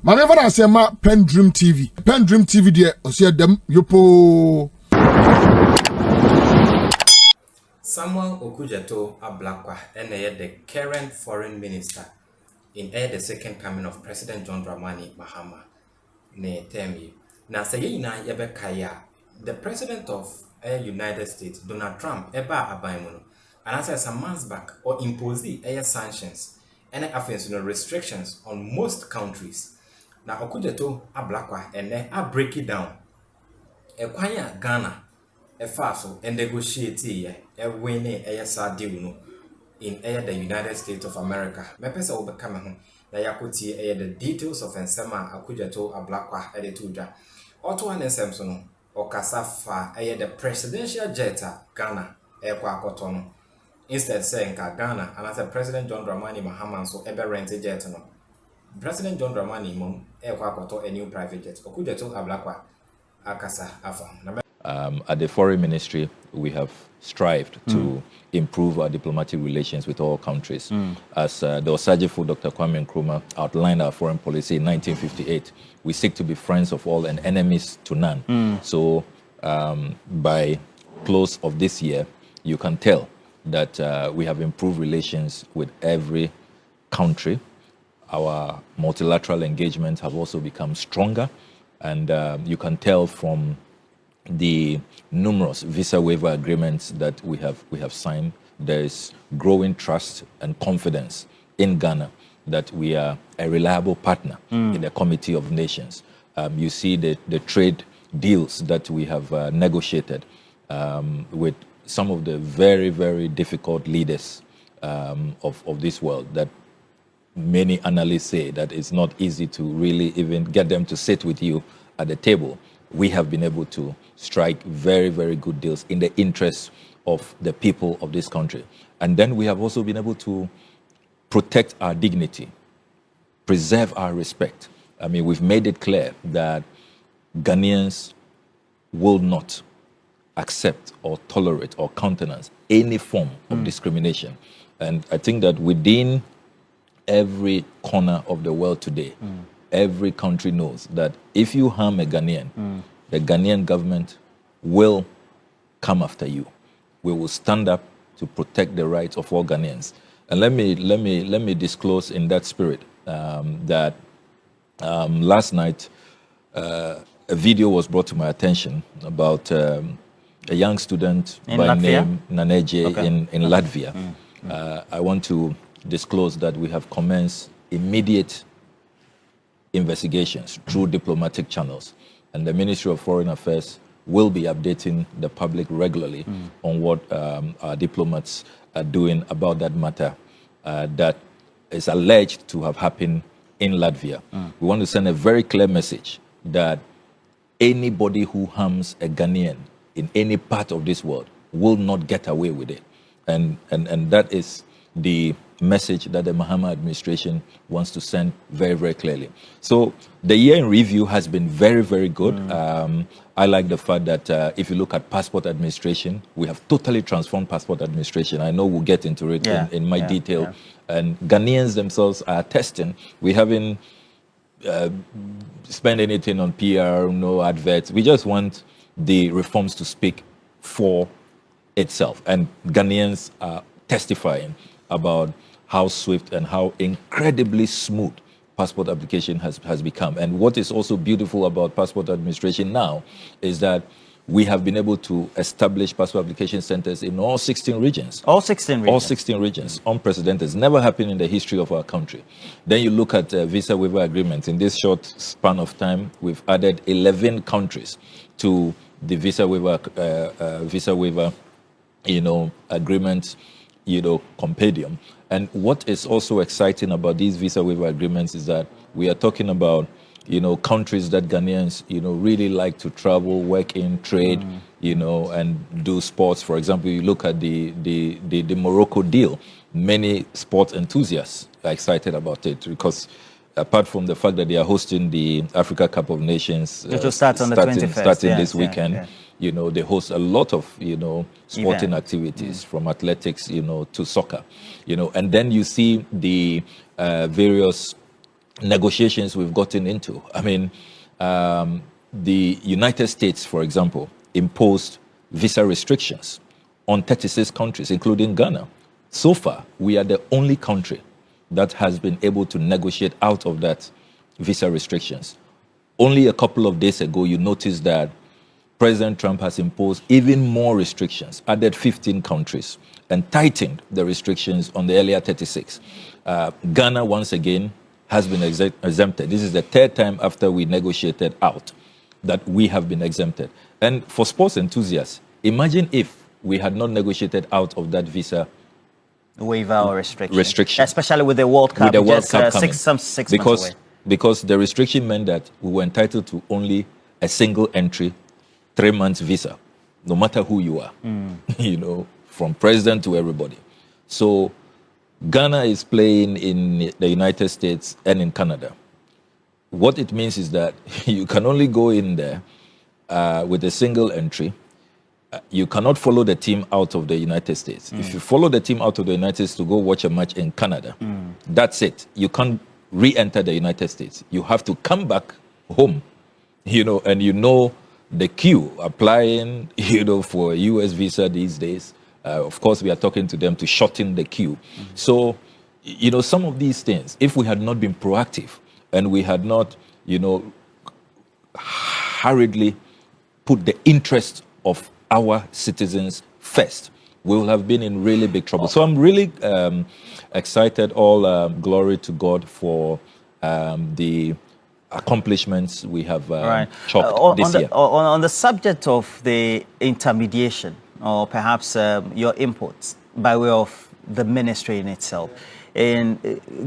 Maneva na sema PENDREAM TV. PENDREAM TV de osia dem yopo. Samuel Okudzeto Ablakwa and the current foreign minister in the second coming of President John Dramani Mahama ne temi. Na say na yebe kaya the president of United States Donald Trump eba abaimono and as some months back or impose sanctions and restrictions on most countries. Na Okudzeto Ablakwa and then I break it down. Ekwanya Ghana so and negotiate a winning ASR deal no in the United States of America. My person will become home. That you could see the details of Nsema Akudzeto Ablakwa at the Tuja. Otto and Samson or Kasafa the presidential jet Ghana Ekwa Kotono. Instead saying Ghana and as a President John Dramani Mahama so ever rented jet no. President John Dramani mom Ekwa Koto a new private jet. Okudzeto Ablakwa Akasa Afa. At the Foreign Ministry, we have strived to improve our diplomatic relations with all countries. As the Osajifo Dr. Kwame Nkrumah outlined our foreign policy in 1958, we seek to be friends of all and enemies to none. So by close of this year, you can tell that we have improved relations with every country. Our multilateral engagements have also become stronger, and you can tell from the numerous visa waiver agreements that we have signed. There is growing trust and confidence in Ghana that we are a reliable partner in the Committee of Nations. You see the trade deals that we have negotiated with some of the very, very difficult leaders of this world that many analysts say that it's not easy to really even get them to sit with you at the table. We have been able to strike very, very good deals in the interests of the people of this country. And then we have also been able to protect our dignity, preserve our respect. I mean, we've made it clear that Ghanaians will not accept or tolerate or countenance any form of discrimination. And I think that within every corner of the world today, every country knows that if you harm a Ghanaian, the Ghanaian government will come after you. We will stand up to protect the rights of all Ghanaians. And let me disclose in that spirit that last night a video was brought to my attention about a young student by name Naneje in Latvia. I want to disclose that we have commenced immediate investigations through diplomatic channels, and the Ministry of Foreign Affairs will be updating the public regularly on what our diplomats are doing about that matter that is alleged to have happened in Latvia. We want to send a very clear message that anybody who harms a Ghanaian in any part of this world will not get away with it, and that is the message that the Mahama administration wants to send very, very clearly. So the year in review has been very, very good. I like the fact that if you look at passport administration, we have totally transformed passport administration. I know we'll get into it in my detail. And Ghanaians themselves are testing. We haven't spent anything on PR, no adverts. We just want the reforms to speak for itself. And Ghanaians are testifying about how swift and how incredibly smooth passport application has become. And what is also beautiful about passport administration now is that we have been able to establish passport application centers in all 16 regions. All 16 regions? All 16 regions. Unprecedented. It's never happened in the history of our country. Then you look at visa waiver agreements. In this short span of time, we've added 11 countries to the visa waiver agreements, compendium. And what is also exciting about these visa waiver agreements is that we are talking about, countries that Ghanaians, really like to travel, work in, trade, and do sports. For example, you look at the Morocco deal. Many sports enthusiasts are excited about it because apart from the fact that they are hosting the Africa Cup of Nations, which will start on the 21st. Starting this weekend. They host a lot of, sporting activities from athletics, to soccer, and then you see the various, negotiations we've gotten into. I mean, the United States, for example, imposed visa restrictions on 36 countries, including Ghana. So far, we are the only country that has been able to negotiate out of that visa restrictions. Only a couple of days ago, you noticed that President Trump has imposed even more restrictions, added 15 countries, and tightened the restrictions on the earlier 36. Ghana, once again, has been exempted. This is the third time after we negotiated out that we have been exempted. And for sports enthusiasts, imagine if we had not negotiated out of that visa waiver or restriction. Especially with the World Cup, with the World Cup coming. 6 months away. Because the restriction meant that we were entitled to only a single entry, 3 months visa, no matter who you are, you know, from president to everybody. So Ghana is playing in the United States and in Canada. What it means is that you can only go in there with a single entry. You cannot follow the team out of the United States. If you follow the team out of the United States to go watch a match in Canada, that's it. You can't re-enter the United States. You have to come back home, you know, and you know the queue applying, you know, for a US visa these days. Of course, we are talking to them to shorten the queue. So, you know, some of these things, if we had not been proactive and we had not, you know, hurriedly put the interest of our citizens first, we will have been in really big trouble. So I'm really excited. All glory to God for the accomplishments we have chopped this year. On the subject of the intermediation, or perhaps your inputs by way of the ministry in itself, in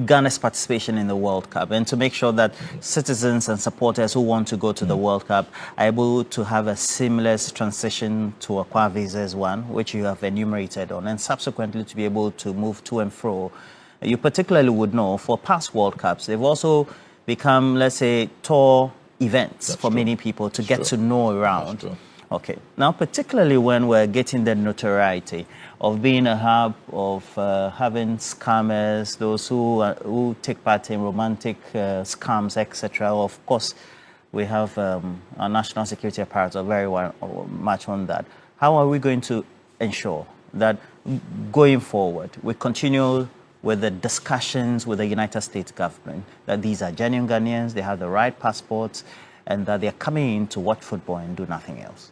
Ghana's participation in the World Cup, and to make sure that citizens and supporters who want to go to the World Cup are able to have a seamless transition to acquire visas, one, which you have enumerated on, and subsequently to be able to move to and fro. You particularly would know for past World Cups, they've also become, let's say, tour events for many people to get to know around. Okay. Now, particularly when we're getting the notoriety of being a hub of having scammers, those who take part in romantic scams, etc. Of course, we have our national security apparatus very much on that. How are we going to ensure that going forward we continue with the discussions with the United States government that these are genuine Ghanaians, they have the right passports, and that they're coming in to watch football and do nothing else?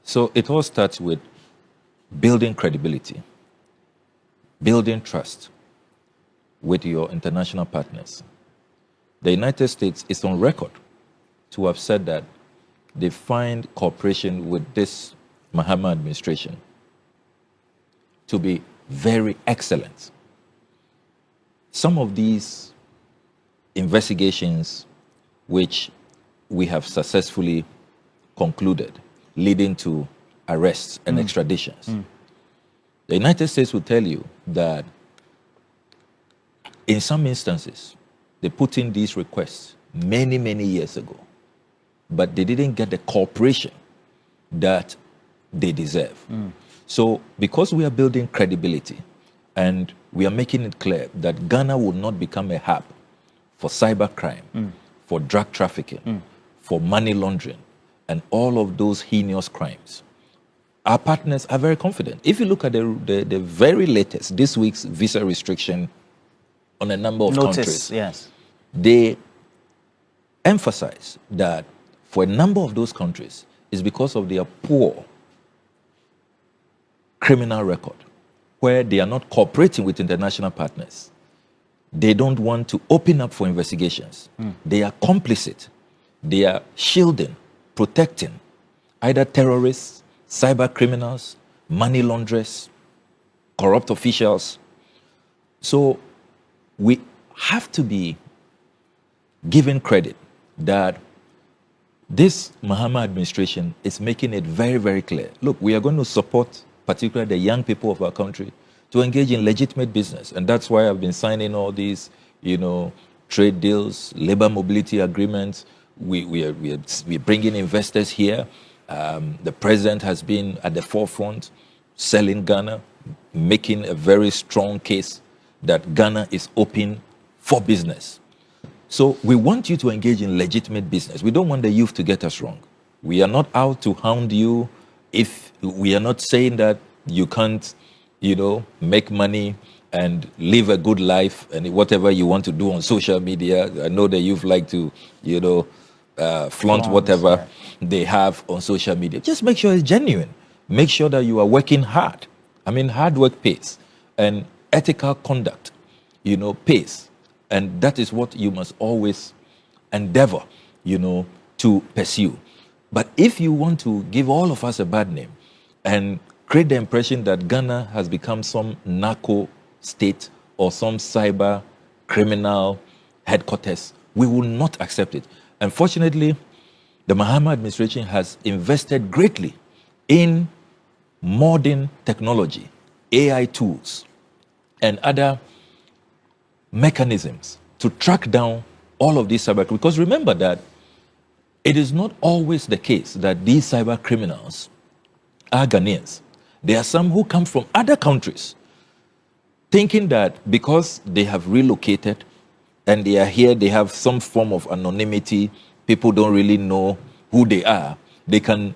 So it all starts with building credibility, building trust with your international partners. The United States is on record to have said that they find cooperation with this Mahama administration to be very excellent. Some of these investigations which we have successfully concluded, leading to arrests and extraditions. The United States will tell you that in some instances, they put in these requests many, many years ago, but they didn't get the cooperation that they deserve. So because we are building credibility and we are making it clear that Ghana will not become a hub for cybercrime, for drug trafficking, for money laundering, and all of those heinous crimes, our partners are very confident. If you look at the very latest, this week's visa restriction on a number of countries, they emphasize that for a number of those countries, it's because of their poor criminal record, where they are not cooperating with international partners. They don't want to open up for investigations. They are complicit. They are shielding, protecting either terrorists, cyber criminals, money launderers, corrupt officials. So we have to be given credit that this Mahama administration is making it very, very clear. Look, we are going to support particularly the young people of our country to engage in legitimate business. And that's why I've been signing all these, you know, trade deals, labor mobility agreements. We're bringing investors here. The president has been at the forefront, selling Ghana, making a very strong case that Ghana is open for business. So we want you to engage in legitimate business. We don't want the youth to get us wrong. We are not out to hound you. If we are not saying that you can't, make money and live a good life and whatever you want to do on social media. I know the youth like to, flaunt whatever they have on social media. Just make sure it's genuine. Make sure that you are working hard. I mean, hard work pays, and ethical conduct, pays. And that is what you must always endeavor, to pursue. But if you want to give all of us a bad name and create the impression that Ghana has become some narco state or some cyber criminal headquarters, we will not accept it. Unfortunately, the Mahama administration has invested greatly in modern technology, AI tools, and other mechanisms to track down all of these cyber. Because remember that it is not always the case that these cyber criminals are Ghanaians. There are some who come from other countries thinking that because they have relocated and they are here, they have some form of anonymity, people don't really know who they are, they can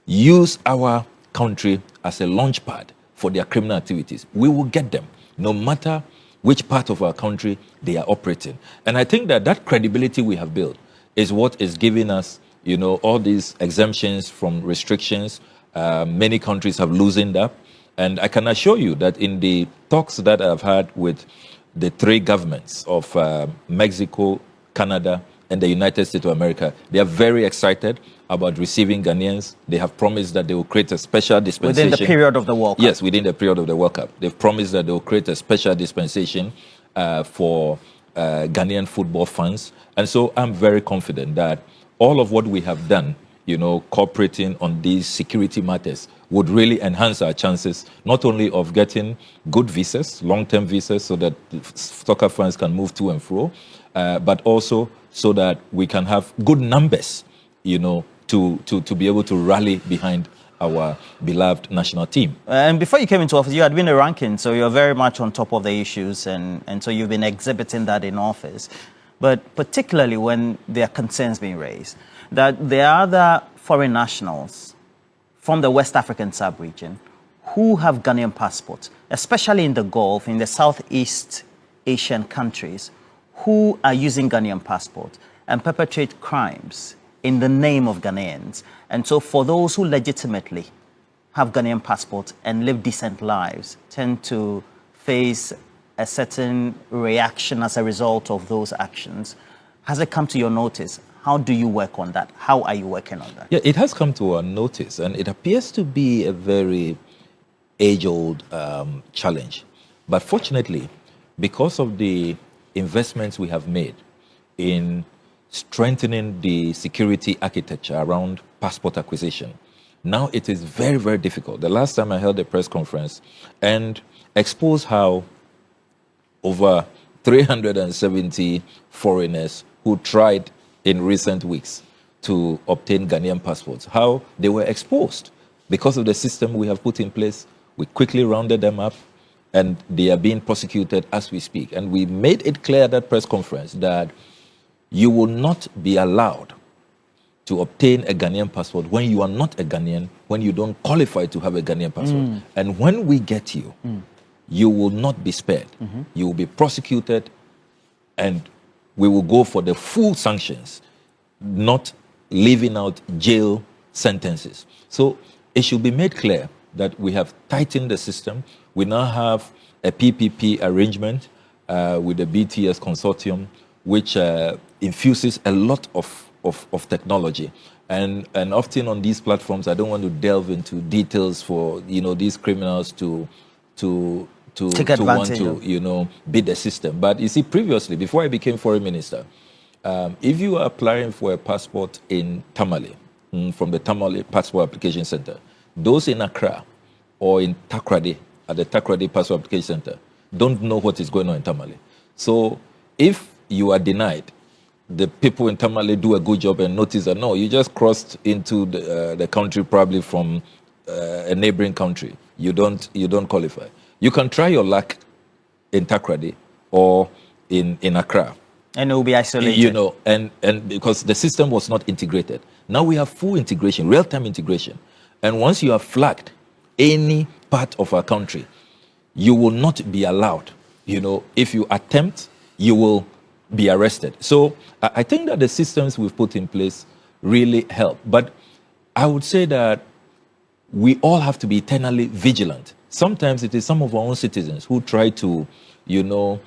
use our country as a launch pad for their criminal activities. We will get them, no matter which part of our country they are operating. And I think that that credibility we have built is what is giving us, all these exemptions from restrictions. Many countries have loosened up. And I can assure you that in the talks that I've had with the three governments of Mexico, Canada, and the United States of America, they are very excited about receiving Ghanaians. They have promised that they will create a special dispensation. Within the period of the World Cup? Yes, within the period of the World Cup. They've promised that they will create a special dispensation for Ghanaian football fans. And so I'm very confident that all of what we have done, cooperating on these security matters, would really enhance our chances, not only of getting good visas, long-term visas, so that soccer fans can move to and fro, but also so that we can have good numbers, to be able to rally behind our beloved national team. And before you came into office, you had been a ranking, so you're very much on top of the issues, and so you've been exhibiting that in office. But particularly when there are concerns being raised, that there are other foreign nationals from the West African sub-region who have Ghanaian passports, especially in the Gulf, in the Southeast Asian countries, who are using Ghanaian passports and perpetrate crimes in the name of Ghanaians. And so for those who legitimately have Ghanaian passports and live decent lives tend to face a certain reaction as a result of those actions. Has it come to your notice? How do you work on that? How are you working on that? Yeah, it has come to our notice, and it appears to be a very age-old challenge. But fortunately, because of the investments we have made in strengthening the security architecture around passport acquisition, now it is very, very difficult. The last time I held a press conference and exposed how over 370 foreigners who tried in recent weeks to obtain Ghanaian passports, how they were exposed. Because of the system we have put in place, we quickly rounded them up, and they are being prosecuted as we speak. And we made it clear at that press conference that you will not be allowed to obtain a Ghanaian passport when you are not a Ghanaian, when you don't qualify to have a Ghanaian passport. And when we get you, you will not be spared. You will be prosecuted, and we will go for the full sanctions, not leaving out jail sentences. So it should be made clear that we have tightened the system. We now have a PPP arrangement with the BTS consortium, which infuses a lot of technology. And often on these platforms, I don't want to delve into details for these criminals to want to beat the system. But you see, previously, before I became foreign minister, if you are applying for a passport in Tamale, from the Tamale Passport Application Center, those in Accra or in Takoradi, at the Takoradi Passport Application Center, don't know what is going on in Tamale. So if you are denied, the people in Tamale do a good job and notice that, no, you just crossed into the country probably from a neighboring country. You don't qualify. You can try your luck in Takoradi or in Accra. And it will be isolated. You know, and because the system was not integrated. Now we have full integration, real-time integration. And once you have flagged any part of our country, you will not be allowed. You know, if you attempt, you will be arrested. So I think that the systems we've put in place really help. But I would say that we all have to be eternally vigilant. Sometimes it is some of our own citizens who try to, you know,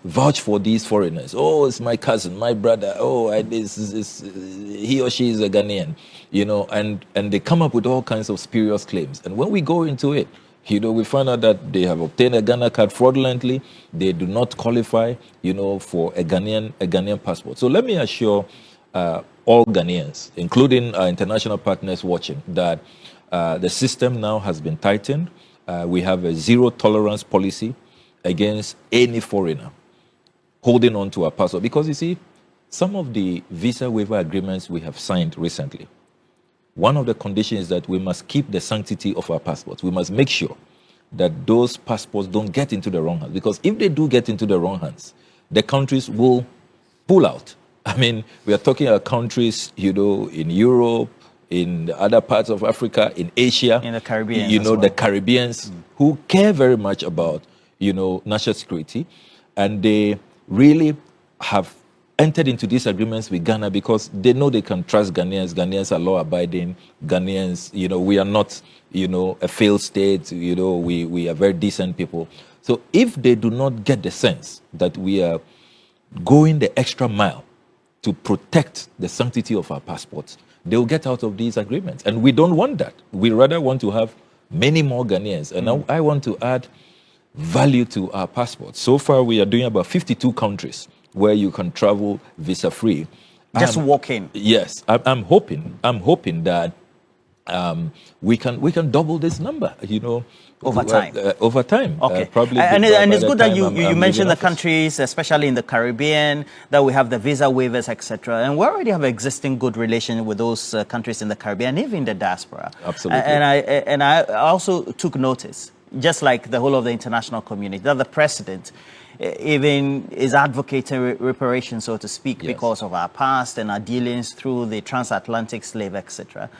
vouch for these foreigners. Oh, it's my cousin, my brother. Oh, he or she is a Ghanaian, you know, and they come up with all kinds of spurious claims. And when we go into it, you know, we find out that they have obtained a Ghana card fraudulently. They do not qualify, you know, for a Ghanaian passport. So let me assure all Ghanaians, including our international partners watching, that the system now has been tightened. We have a zero tolerance policy against any foreigner holding on to our passport. Because you see, some of the visa waiver agreements we have signed recently, one of the conditions is that we must keep the sanctity of our passports. We must make sure that those passports don't get into the wrong hands. Because if they do get into the wrong hands, the countries will pull out. I mean, we are talking about countries, you know, in Europe, in other parts of Africa, in Asia, in the Caribbean, you know, the Caribbeans, who care very much about, you know, national security, and they really have entered into these agreements with Ghana because they know they can trust Ghanaians. Ghanaians are law-abiding. Ghanaians, you know, we are not, you know, a failed state. You know, we are very decent people. So if they do not get the sense that we are going the extra mile to protect the sanctity of our passports, they will get out of these agreements. And we don't want that. We rather want to have many more Ghanaians. And I want to add value to our passports. So far, we are doing about 52 countries where you can travel visa-free. Just walk in. Yes, I'm hoping that we can double this number, you know, over time. Over time. Okay. Probably. And it's good that you mentioned the countries, especially in the Caribbean, that we have the visa waivers, etc. And we already have existing good relation with those countries in the Caribbean, even the diaspora. Absolutely. And I also took notice, just like the whole of the international community, that the president even is advocating reparations, so to speak, yes, because of our past and our dealings through the transatlantic slave, etc.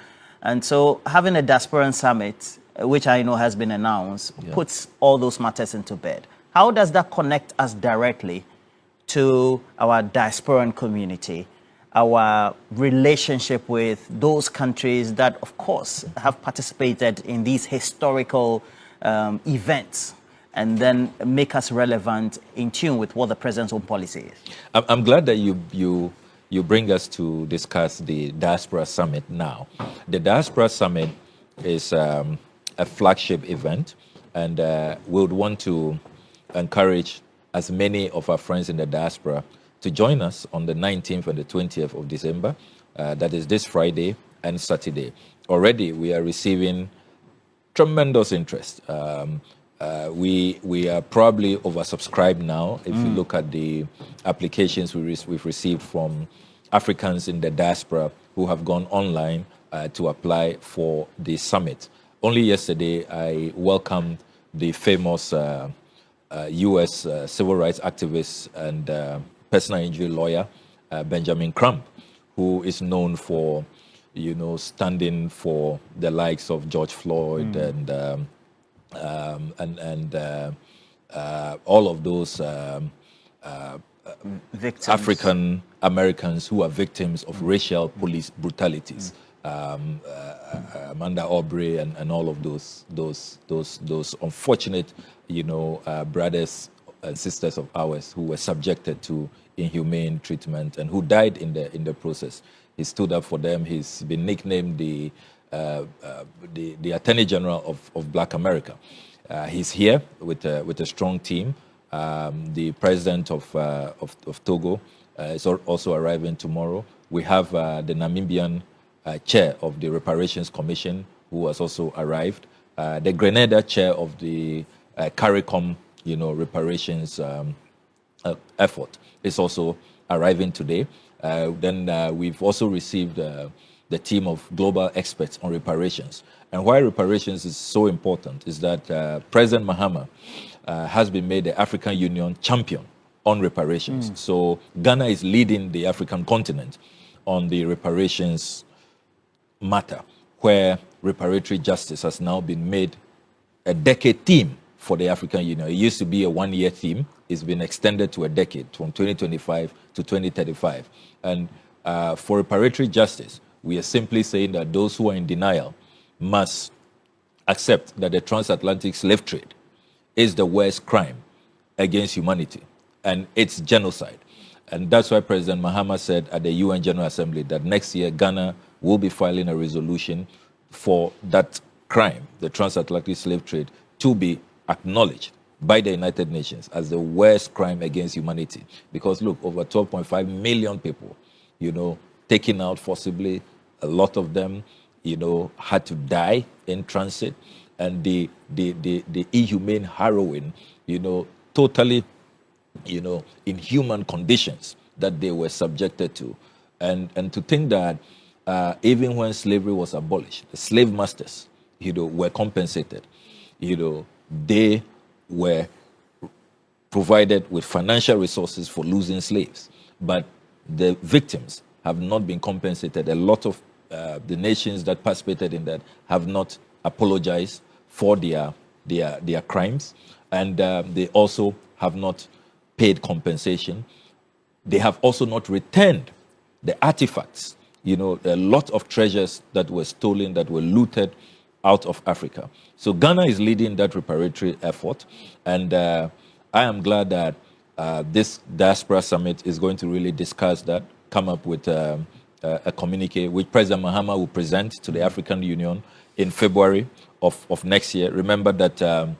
And so having a diasporan summit, which I know has been announced, yeah, puts all those matters into bed. How does that connect us directly to our diasporan community, our relationship with those countries that, of course, have participated in these historical events, and then make us relevant, in tune with what the president's own policy is? I'm glad that you bring us to discuss the Diaspora Summit now. The Diaspora Summit is a flagship event, and we would want to encourage as many of our friends in the diaspora to join us on the 19th and the 20th of December. That is this Friday and Saturday. Already we are receiving tremendous interest. We are probably oversubscribed now. If you look at the applications we've received from Africans in the diaspora who have gone online to apply for the summit. Only yesterday, I welcomed the famous U.S. civil rights activist and personal injury lawyer, Benjamin Crump, who is known for, you know, standing for the likes of George Floyd and all of those Victims. African Americans who are victims of racial police brutalities. Amanda Aubrey and all of those unfortunate, you know, brothers and sisters of ours who were subjected to inhumane treatment and who died in the process. He stood up for them. He's been nicknamed the Attorney General of Black America. He's here with a strong team. The president of Togo is also arriving tomorrow. We have the Namibian chair of the Reparations Commission, who has also arrived. The Grenada chair of the CARICOM, you know, reparations effort is also arriving today. Then we've also received the team of global experts on reparations. And why reparations is so important is that President Mahama has been made the African Union champion on reparations. So Ghana is leading the African continent on the reparations matter, where reparatory justice has now been made a decade theme for the African Union. It used to be a one-year theme. It's been extended to a decade, from 2025 to 2035. And for reparatory justice, we are simply saying that those who are in denial must accept that the transatlantic slave trade is the worst crime against humanity, and it's genocide. And that's why President Mahama said at the UN General Assembly that next year Ghana will be filing a resolution for that crime, the transatlantic slave trade, to be acknowledged by the United Nations as the worst crime against humanity. Because look, over 12.5 million people, taken out forcibly, a lot of them, had to die in transit, and the inhumane, harrowing, totally, inhuman conditions that they were subjected to. And to think that even when slavery was abolished, the slave masters, were compensated. They were provided with financial resources for losing slaves, but the victims have not been compensated. A lot of the nations that participated in that have not apologized for their crimes, and they also have not paid compensation. They have also not returned the artifacts, a lot of treasures that were stolen, that were looted out of Africa. So Ghana is leading that reparatory effort, and I am glad that this diaspora summit is going to really discuss that, come up with a communique which President Mahama will present to the African Union in February of next year. Remember that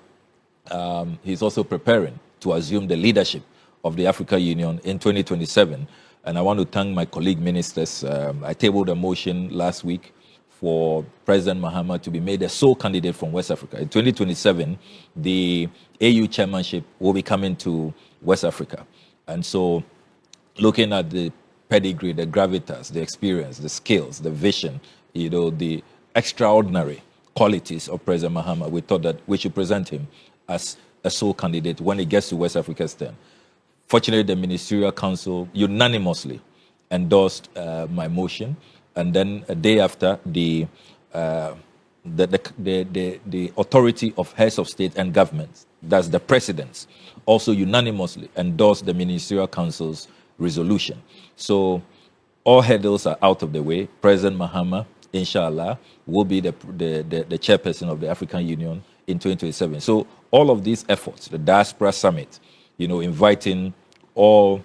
he's also preparing to assume the leadership of the African Union in 2027. And I want to thank my colleague ministers. I tabled a motion last week for President Mahama to be made a sole candidate from West Africa. In 2027, the AU chairmanship will be coming to West Africa. And so looking at the pedigree, the gravitas, the experience, the skills, the vision, the extraordinary qualities of President Mahama, we thought that we should present him as a sole candidate when he gets to West Africa's turn. Fortunately, the Ministerial Council unanimously endorsed my motion, and then a day after, the authority of heads of state and governments, that's the presidents, also unanimously endorsed the Ministerial Council's resolution. So all hurdles are out of the way. President Mahama, inshallah, will be the chairperson of the African Union in 2027. So all of these efforts, the Diaspora Summit, inviting all,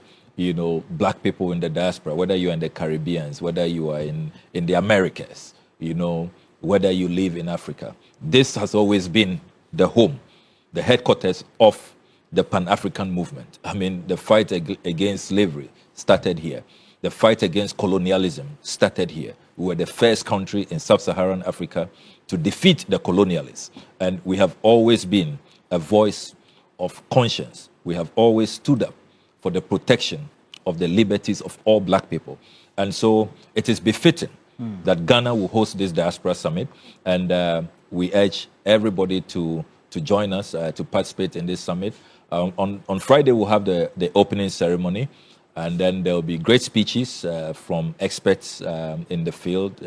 black people in the diaspora, whether you're in the Caribbean, whether you are in the Americas, whether you live in Africa. This has always been the home, the headquarters of the Pan-African movement. I mean, the fight against slavery started here. The fight against colonialism started here. We were the first country in sub-Saharan Africa to defeat the colonialists. And we have always been a voice of conscience. We have always stood up for the protection of the liberties of all black people. And so it is befitting that Ghana will host this diaspora summit. And we urge everybody to join us, to participate in this summit. On Friday, we'll have the opening ceremony. And then there will be great speeches from experts in the field.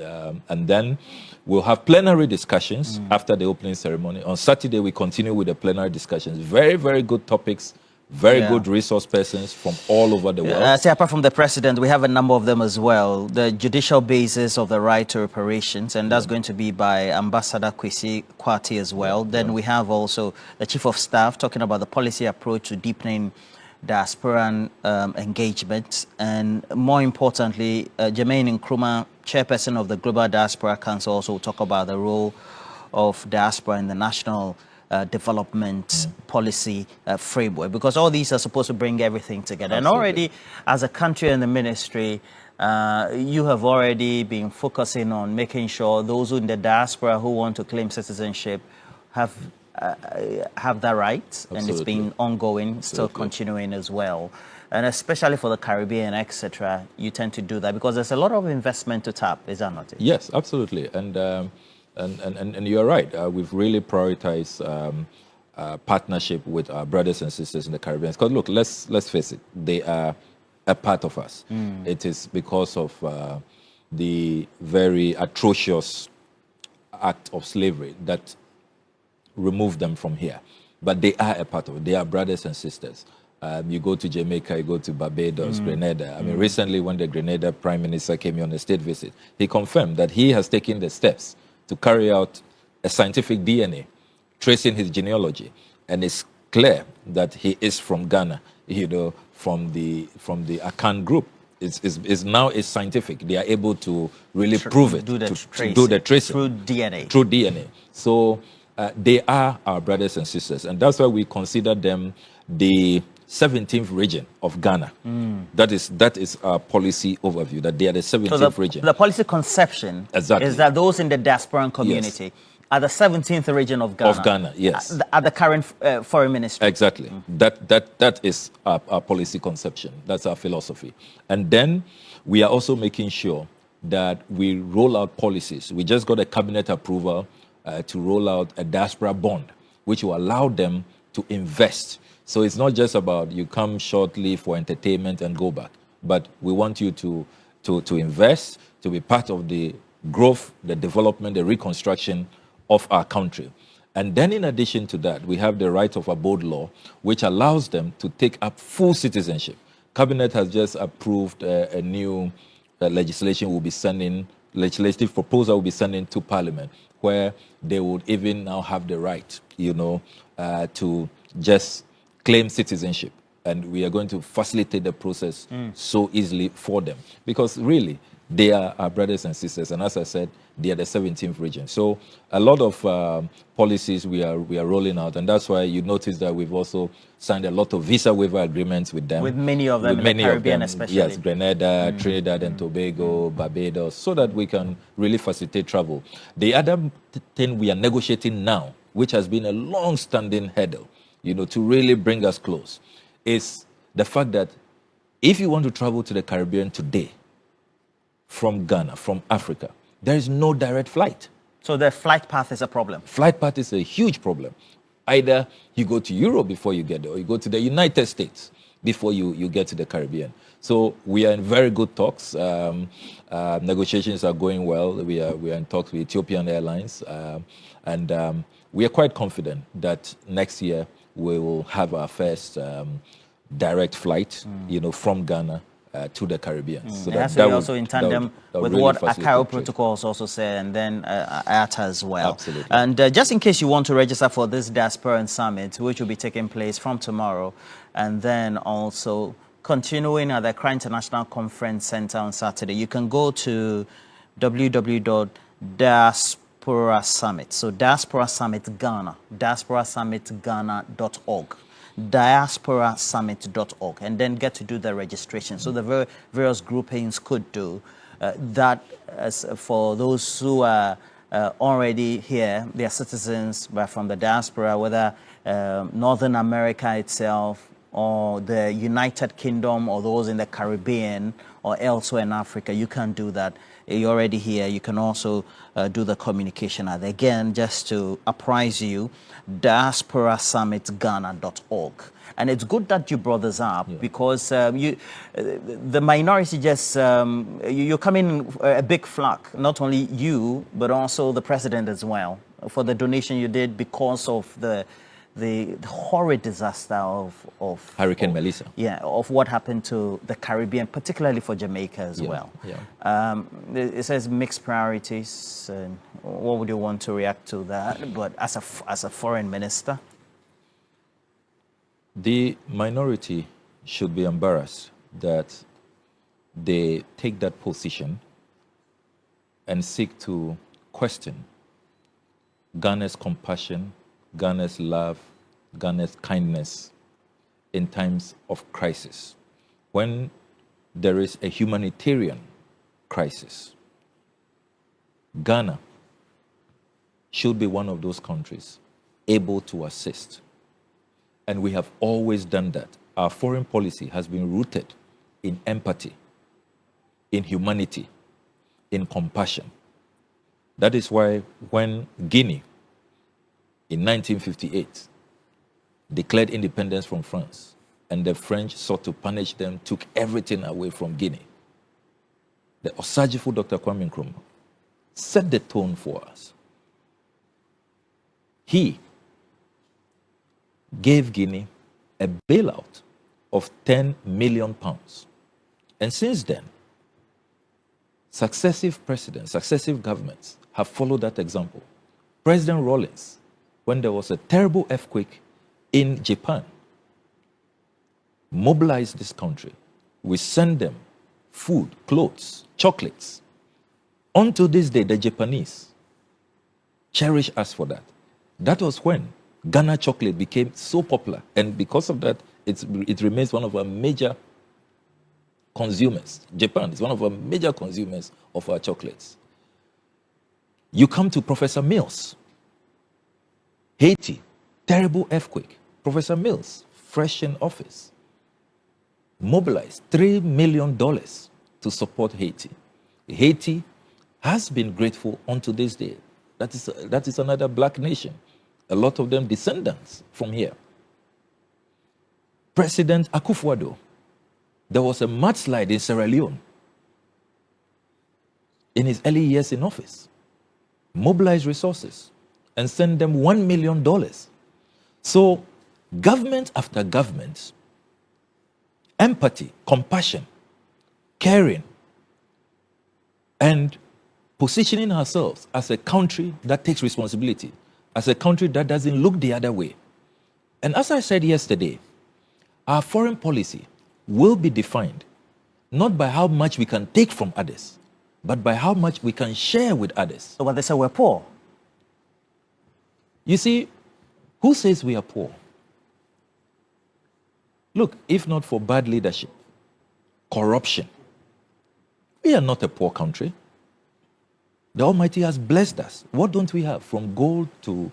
And then we'll have plenary discussions after the opening ceremony. On Saturday, we continue with the plenary discussions. Very, very good topics, very good resource persons from all over the world. See, apart from the president, we have a number of them as well. The judicial basis of the right to reparations, and that's going to be by Ambassador Kwesi Kwati as well. Then we have also the chief of staff talking about the policy approach to deepening diasporan engagement, and more importantly, Jermaine Nkrumah, chairperson of the Global Diaspora Council, also will talk about the role of diaspora in the national development policy framework, because all these are supposed to bring everything together. Absolutely. And already, as a country and the ministry, you have already been focusing on making sure those in the diaspora who want to claim citizenship have that right. Absolutely. And it's been ongoing, still continuing as well. And especially for the Caribbean, etc., you tend to do that because there's a lot of investment to tap, is that not it? Yes, absolutely. And you're right. We've really prioritized partnership with our brothers and sisters in the Caribbean. Because look, let's face it, they are a part of us. It is because of the very atrocious act of slavery that removed them from here. But they are a part of it. They are brothers and sisters. You go to Jamaica, you go to Barbados, Grenada. I mean, recently when the Grenada Prime Minister came here on a state visit, he confirmed that he has taken the steps to carry out a scientific DNA, tracing his genealogy. And it's clear that he is from Ghana, from the Akan group. It's now scientific. They are able to really prove it, to do the tracing. Through DNA. Through DNA. So they are our brothers and sisters. And that's why we consider them the 17th region of Ghana. That is our policy overview, that they are the 17th region. The policy conception is that those in the diasporan community are the 17th region of Ghana. Of Ghana, yes. At the current foreign ministry. Exactly. That is our policy conception. That's our philosophy. And then we are also making sure that we roll out policies. We just got a cabinet approval to roll out a diaspora bond, which will allow them to invest. So it's not just about you come shortly for entertainment and go back, but we want you to invest, to be part of the growth, the development, the reconstruction of our country. And then in addition to that, we have the right of abode law, which allows them to take up full citizenship. Cabinet has just approved a new legislative proposal will be sending to Parliament, where they would even now have the right, to just claim citizenship. And we are going to facilitate the process so easily for them. Because really, they are our brothers and sisters. And as I said, they are the 17th region. So a lot of policies we are rolling out. And that's why you notice that we've also signed a lot of visa waiver agreements with them. With many of them in the Caribbean especially. Yes, Grenada, Trinidad and Tobago, Barbados, so that we can really facilitate travel. The other thing we are negotiating now, which has been a long-standing hurdle, to really bring us close, is the fact that if you want to travel to the Caribbean today, from Ghana, from Africa, there is no direct flight. So the flight path is a problem? Flight path is a huge problem. Either you go to Europe before you get there, or you go to the United States before you get to the Caribbean. So we are in very good talks. Negotiations are going well. We are in talks with Ethiopian Airlines. And we are quite confident that next year we will have our first direct flight, from Ghana to the Caribbean. So it has to be also in tandem with what ACAO protocols also say, and then IATA as well. Absolutely. And just in case you want to register for this Diasporan Summit, which will be taking place from tomorrow, and then also continuing at the Accra International Conference Center on Saturday, you can go to www.Diaspora Summit. So Diaspora Summit Ghana, diasporasummitghana.org. diasporasummit.org, and then get to do the registration. So the various groupings could do that. As for those who are already here, they are citizens but from the diaspora, whether Northern America itself or the United Kingdom or those in the Caribbean or elsewhere in Africa, you can do that. You're already here. You can also do the communication. Again, just to apprise you, diasporasummitghana.org. And it's good that you brought this up because the minority just, you're coming a big flock, not only you, but also the president as well, for the donation you did because of the horrid disaster of Hurricane Melissa. Yeah, of what happened to the Caribbean, particularly for Jamaica as well. Yeah. It says mixed priorities. What would you want to react to that? But as a foreign minister, the minority should be embarrassed that they take that position and seek to question Ghana's compassion, Ghana's love, Ghana's kindness in times of crisis. When there is a humanitarian crisis, Ghana should be one of those countries able to assist. And we have always done that. Our foreign policy has been rooted in empathy, in humanity, in compassion. That is why when Guinea in 1958 declared independence from France, and the French sought to punish them, took everything away from Guinea. The Osagifo Dr. Kwame Nkrumah set the tone for us. He gave Guinea a bailout of 10 million pounds. And since then, successive presidents, successive governments have followed that example. President Rawlings, when there was a terrible earthquake in Japan, mobilized this country. We send them food, clothes, chocolates. Until this day, the Japanese cherish us for that. That was when Ghana chocolate became so popular. And because of that, it remains one of our major consumers. Japan is one of our major consumers of our chocolates. You come to Professor Mills. Haiti, terrible earthquake. Professor Mills, fresh in office, mobilized $3 million to support Haiti. Haiti has been grateful unto this day. That is another black nation. A lot of them descendants from here. President Akufo-Addo, there was a mudslide in Sierra Leone in his early years in office. Mobilized resources and sent them $1 million. So government after government, empathy, compassion, caring, and positioning ourselves as a country that takes responsibility, as a country that doesn't look the other way. And as I said yesterday, our foreign policy will be defined not by how much we can take from others, but by how much we can share with others. So what they say, we're poor. You see, who says we are poor? Look, if not for bad leadership, corruption, we are not a poor country. The Almighty has blessed us. What don't we have? From gold to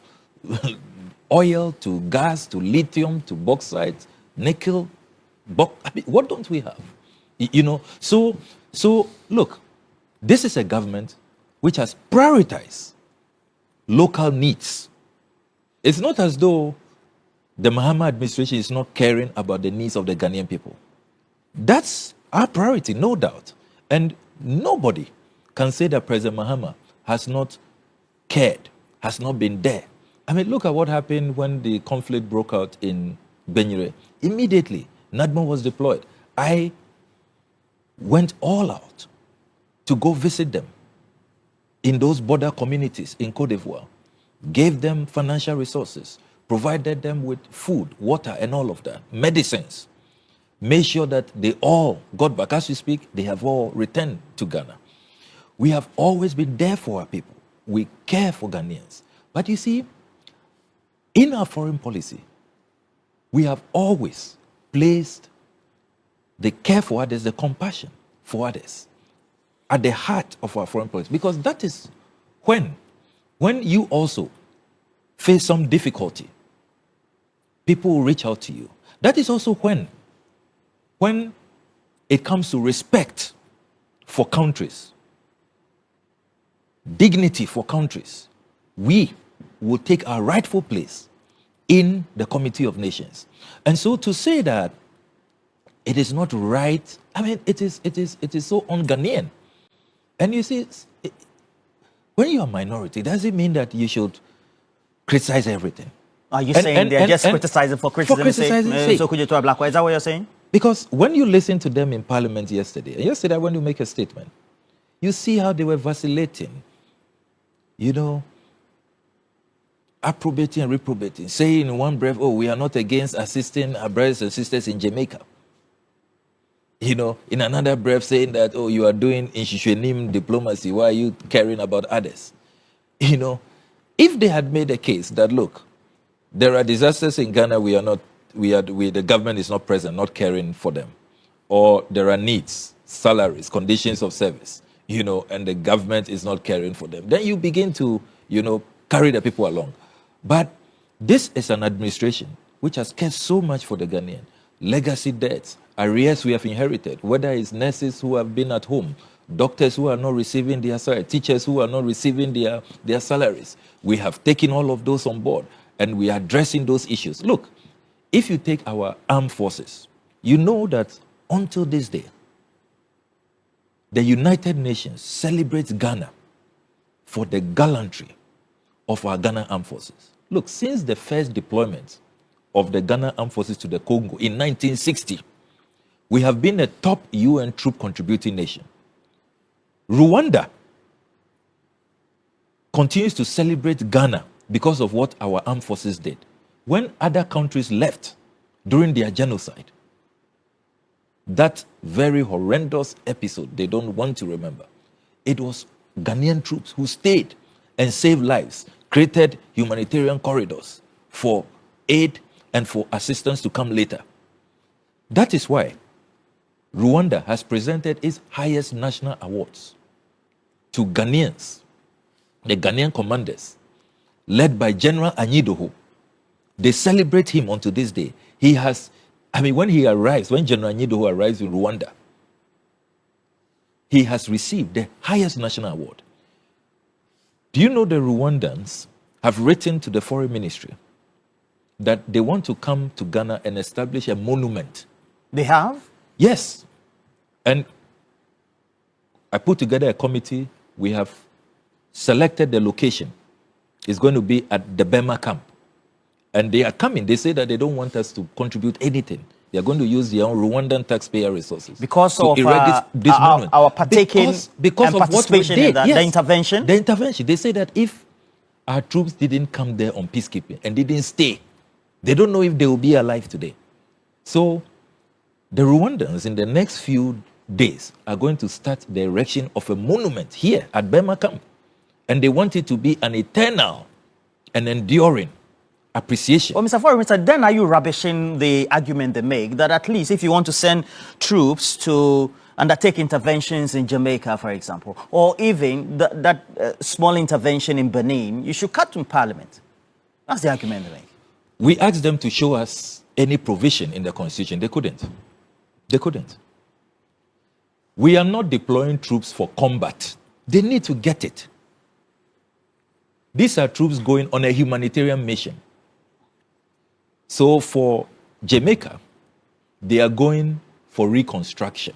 oil to gas to lithium to bauxite, nickel. What don't we have? You know, so look, this is a government which has prioritized local needs. It's not as though the Mahama administration is not caring about the needs of the Ghanaian people. That's our priority, no doubt. And nobody can say that President Mahama has not cared, has not been there. I mean, look at what happened when the conflict broke out in Benyere. Immediately, NADMO was deployed. I went all out to go visit them in those border communities in Côte d'Ivoire, gave them financial resources, provided them with food, water, and all of that, medicines, made sure that they all got back. As we speak, they have all returned to Ghana. We have always been there for our people. We care for Ghanaians. But you see, in our foreign policy, we have always placed the care for others, the compassion for others, at the heart of our foreign policy. Because that is when you also face some difficulty, people will reach out to you. That is also when it comes to respect for countries, dignity for countries, we will take our rightful place in the Committee of Nations. And so to say that it is not right, I mean, it is so un-Ghanaian. And you see, when you're a minority, does it mean that you should criticize everything? Are you saying they're just criticizing for criticism's sake? So could you talk Ablakwa? Is that what you're saying? Because when you listen to them in Parliament yesterday, and yesterday when you make a statement, you see how they were vacillating, you know, approbating and reprobating, saying in one breath, oh, we are not against assisting our brothers and sisters in Jamaica. You know, in another breath saying that, oh, you are doing Inshishuenim diplomacy, why are you caring about others? You know, if they had made a case that, look, there are disasters in Ghana, the government is not present, not caring for them. Or there are needs, salaries, conditions of service, you know, and the government is not caring for them. Then you begin to, you know, carry the people along. But this is an administration which has cared so much for the Ghanaian. Legacy debts, arrears we have inherited, whether it's nurses who have been at home, doctors who are not receiving their salary, teachers who are not receiving their salaries. We have taken all of those on board and we are addressing those issues. Look, if you take our armed forces, you know that until this day, the United Nations celebrates Ghana for the gallantry of our Ghana armed forces. Look, since the first deployment of the Ghana armed forces to the Congo in 1960, we have been a top UN troop contributing nation. Rwanda continues to celebrate Ghana because of what our armed forces did. When other countries left during their genocide, that very horrendous episode they don't want to remember, it was Ghanaian troops who stayed and saved lives, created humanitarian corridors for aid and for assistance to come later. That is why Rwanda has presented its highest national awards to Ghanaians, the Ghanaian commanders, led by General Anyidoho. They celebrate him unto this day. He has, when he arrives, when General Anyidoho arrives in Rwanda, he has received the highest national award. Do you know the Rwandans have written to the foreign ministry that they want to come to Ghana and establish a monument? They have? Yes. And I put together a committee. We have selected the location. It's going to be at the Bema camp. And they are coming. They say that they don't want us to contribute anything. They are going to use their own Rwandan taxpayer resources because of this our partaking because and of what we participation did. in that, Yes. the intervention. The intervention. They say that if our troops didn't come there on peacekeeping and didn't stay, they don't know if they will be alive today. So the Rwandans in the next few days are going to start the erection of a monument here at Bema camp. And they want it to be an eternal and enduring appreciation. Well, Mr. Foreign Minister, then are you rubbishing the argument they make that at least if you want to send troops to undertake interventions in Jamaica, for example, or even that small intervention in Benin, you should cut to Parliament? That's the argument they make. We asked them to show us any provision in the Constitution. They couldn't. They couldn't. We are not deploying troops for combat. They need to get it. These are troops going on a humanitarian mission. So for Jamaica, they are going for reconstruction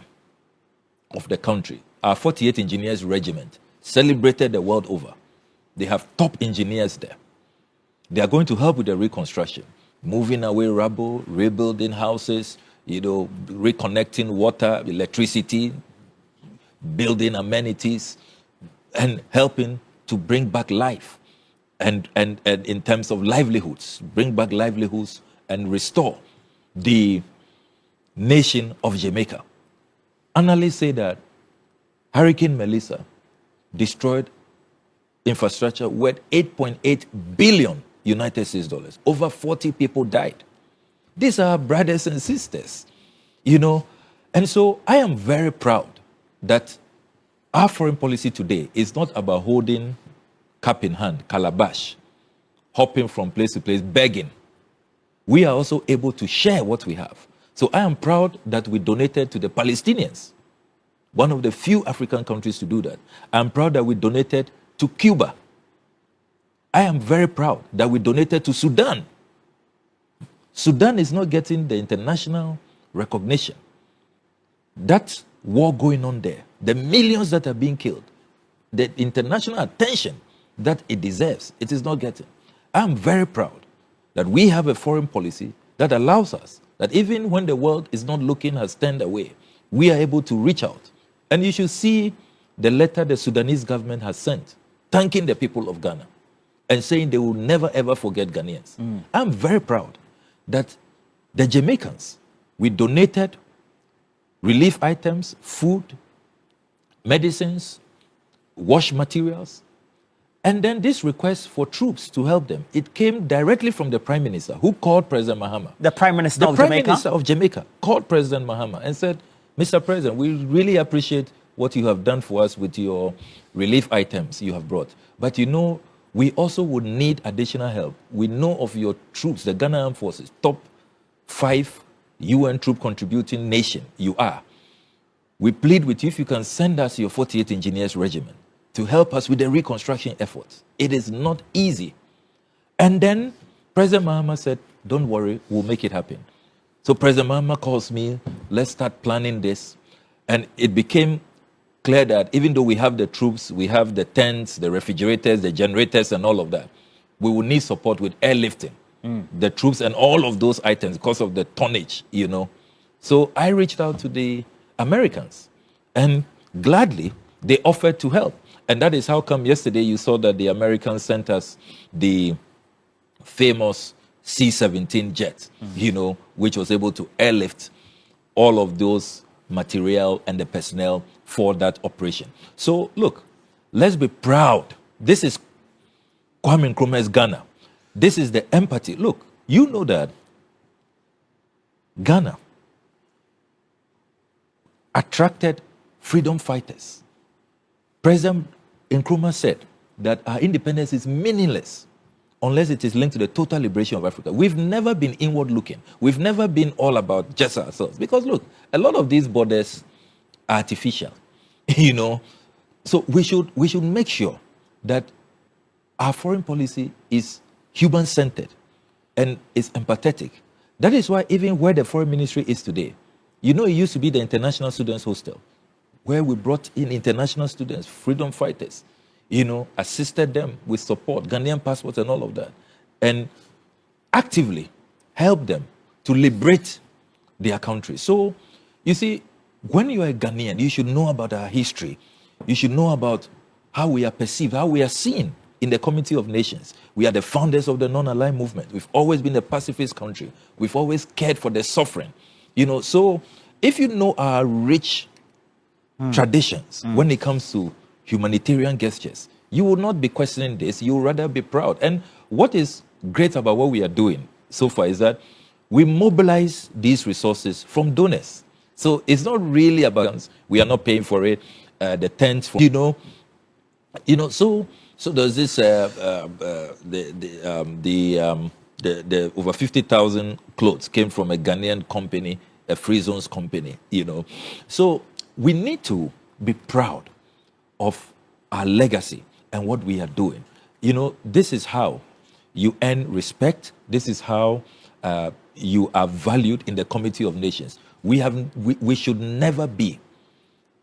of the country. Our 48th Engineers Regiment celebrated the world over. They have top engineers there. They are going to help with the reconstruction, moving away rubble, rebuilding houses, reconnecting water, electricity, building amenities, and helping to bring back life. And in terms of livelihoods, bring back livelihoods and restore the nation of Jamaica. Analysts say that Hurricane Melissa destroyed infrastructure worth 8.8 billion United States dollars. Over 40 people died. These are brothers and sisters, And so I am very proud that our foreign policy today is not about holding cap in hand, calabash, hopping from place to place, begging. We are also able to share what we have. So I am proud that we donated to the Palestinians, one of the few African countries to do that. I am proud that we donated to Cuba. I am very proud that we donated to Sudan. Sudan is not getting the international recognition. That war going on there, the millions that are being killed, the international attention that it deserves, it is not getting. I'm very proud that we have a foreign policy that allows us, that even when the world is not looking, has turned away, we are able to reach out. And you should see the letter the Sudanese government has sent, thanking the people of Ghana and saying they will never ever forget Ghanaians. I'm very proud that the Jamaicans, we donated relief items, food, medicines, wash materials. And then this request for troops to help them, it came directly from the Prime Minister, who called President Mahama. The Prime Minister of Prime Jamaica? Minister of Jamaica called President Mahama and said, Mr. President, we really appreciate what you have done for us with your relief items you have brought. But we also would need additional help. We know of your troops, the Ghana Armed Forces, top 5 UN troop contributing nation you are. We plead with you if you can send us your 48th Engineers Regiment to help us with the reconstruction efforts. It is not easy. And then President Mahama said, don't worry, we'll make it happen. So President Mahama calls me, let's start planning this. And it became clear that even though we have the troops, we have the tents, the refrigerators, the generators, and all of that, we will need support with airlifting, the troops and all of those items because of the tonnage, you know. So I reached out to the Americans, and gladly they offered to help. And that is how come yesterday you saw that the Americans sent us the famous C-17 jet, you know, which was able to airlift all of those material and the personnel for that operation. So look, let's be proud. This is Kwame Nkrumah's Ghana. This is the empathy. Look, you know that Ghana attracted freedom fighters. President Nkrumah said that our independence is meaningless unless it is linked to the total liberation of Africa. We've never been inward looking. We've never been all about just ourselves. Because look, a lot of these borders are artificial, you know. So we should make sure that our foreign policy is human-centered and is empathetic. That is why even where the foreign ministry is today, you know, it used to be the International Students Hostel, where we brought in international students, freedom fighters, you know, assisted them with support, Ghanaian passports and all of that, and actively helped them to liberate their country. So, you see, when you are a Ghanaian, you should know about our history. You should know about how we are perceived, how we are seen in the Community of Nations. We are the founders of the non-aligned movement. We've always been a pacifist country. We've always cared for the suffering. You know, so if you know our rich traditions when it comes to humanitarian gestures, you will not be questioning this. You will rather be proud. And what is great about what we are doing so far is that we mobilize these resources from donors. So it's not really about, we are not paying for it, the tents, for, you know, so there's this, the over 50,000 clothes came from a Ghanaian company, a free zones company, you know. So we need to be proud of our legacy and what we are doing. You know, this is how you earn respect. This is how you are valued in the Community of Nations. We should never be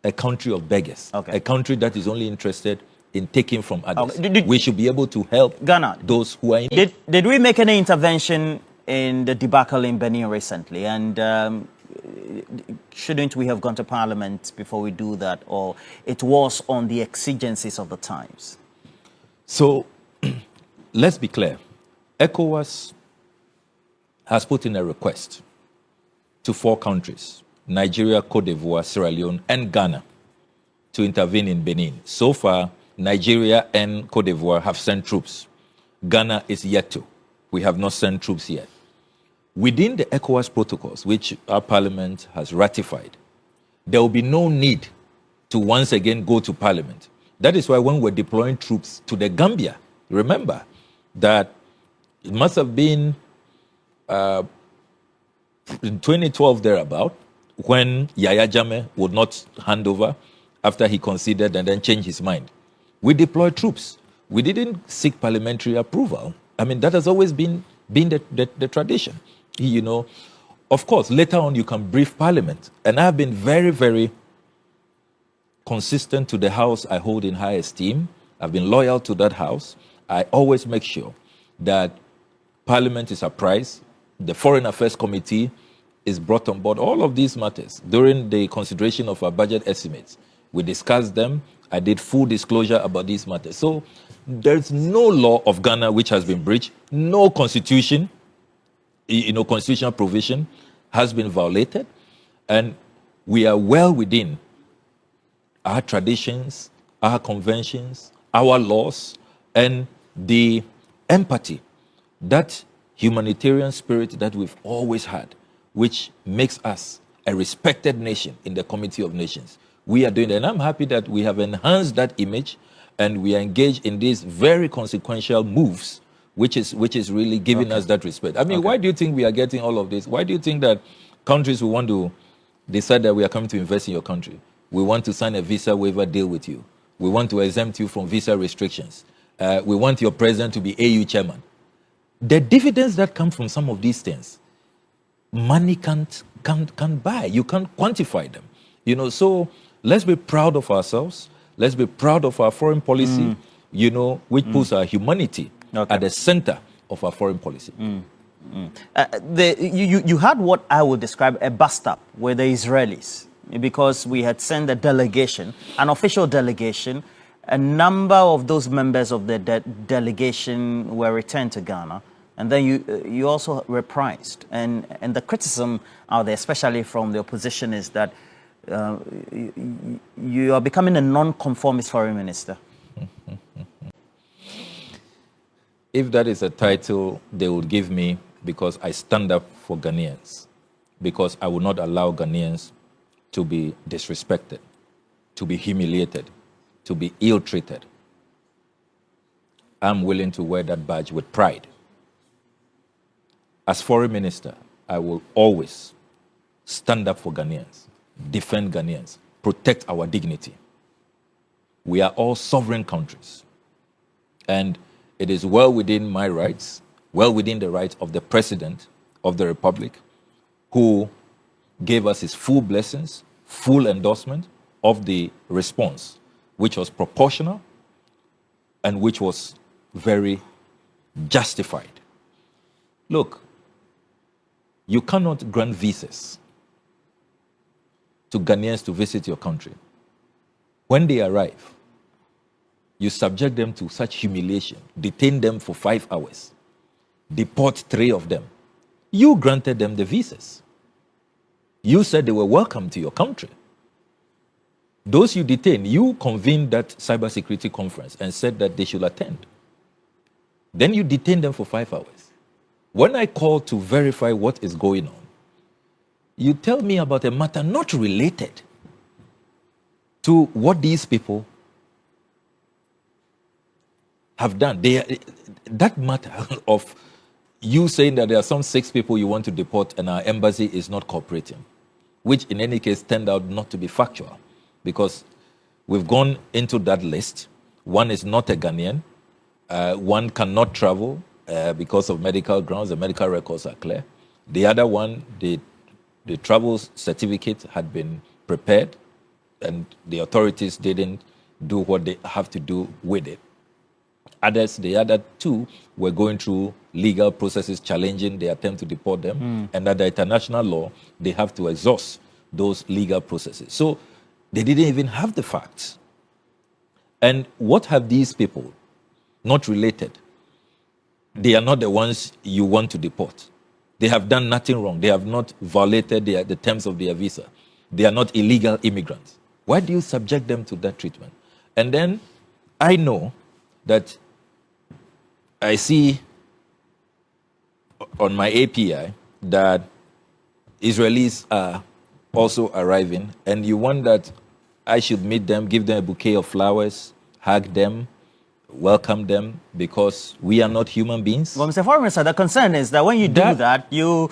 a country of beggars, a country that is only interested in taking from others. We should be able to help Ghana, those who are in need. Did we make any intervention in the debacle in Benin recently? And shouldn't we have gone to Parliament before we do that? Or it was on the exigencies of the times? So let's be clear. ECOWAS has put in a request to 4 countries, Nigeria, Cote d'Ivoire, Sierra Leone, and Ghana, to intervene in Benin. So far, Nigeria and Cote d'Ivoire have sent troops. Ghana is yet to. We have not sent troops yet. Within the ECOWAS protocols, which our parliament has ratified, there will be no need to once again go to parliament. That is why when we're deploying troops to the Gambia, remember that it must have been in 2012 thereabout, when Yaya Jammeh would not hand over after he conceded and then changed his mind. We deployed troops. We didn't seek parliamentary approval. I mean, that has always been the tradition. You know, of course, later on you can brief Parliament. And I've been very, very consistent to the House I hold in high esteem. I've been loyal to that House. I always make sure that Parliament is apprised. The Foreign Affairs Committee is brought on board. All of these matters, during the consideration of our budget estimates, we discussed them. I did full disclosure about these matters. So there's no law of Ghana which has been breached. No constitution, constitutional provision has been violated. And we are well within our traditions, our conventions, our laws, and the empathy, that humanitarian spirit that we've always had, which makes us a respected nation in the Community of Nations. We are doing that, and I'm happy that we have enhanced that image, and we are engaged in these very consequential moves, which is really giving us that respect. I mean, why do you think we are getting all of this? Why do you think that countries who want to decide that we are coming to invest in your country, we want to sign a visa waiver deal with you, we want to exempt you from visa restrictions, we want your president to be AU chairman? the dividends that come from some of these things, money can't buy. You can't quantify them. You know, so let's be proud of ourselves. Let's be proud of our foreign policy, you know, which puts our humanity at the center of our foreign policy. You had what I would describe a bust-up with the Israelis, because we had sent a delegation, an official delegation. A number of those members of the delegation were returned to Ghana, and then you also reprised. And the criticism out there, especially from the opposition, is that you are becoming a non-conformist foreign minister. If that is a title they would give me, because I stand up for Ghanaians, because I will not allow Ghanaians to be disrespected, to be humiliated, to be ill-treated, I'm willing to wear that badge with pride. As foreign minister, I will always stand up for Ghanaians, defend Ghanaians, protect our dignity. We are all sovereign countries. And it is well within my rights, well within the rights of the President of the Republic, who gave us his full blessings, full endorsement of the response, which was proportional and which was very justified. Look, you cannot grant visas to Ghanaians to visit your country. When they arrive, you subject them to such humiliation, detain them for 5 hours, deport 3 of them. You granted them the visas. You said they were welcome to your country. Those you detained, you convened that cybersecurity conference and said that they should attend. Then you detained them for 5 hours. When I call to verify what is going on, you tell me about a matter not related to what these people have done. That matter of you saying that there are some 6 people you want to deport and our embassy is not cooperating, which in any case turned out not to be factual, because we've gone into that list. One is not a Ghanaian. One cannot travel because of medical grounds. The medical records are clear. The other one, the travel certificate had been prepared and the authorities didn't do what they have to do with it. Others, the other 2 were going through legal processes challenging the attempt to deport them. And under international law, they have to exhaust those legal processes. So they didn't even have the facts. And what have these people not related? They are not the ones you want to deport. They have done nothing wrong. They have not violated the terms of their visa. They are not illegal immigrants. Why do you subject them to that treatment? And then I know that I see on my API that Israelis are also arriving, and you want that I should meet them, give them a bouquet of flowers, hug them, welcome them, because we are not human beings. Well, Mr. Foreign Minister, the concern is that when you do that, you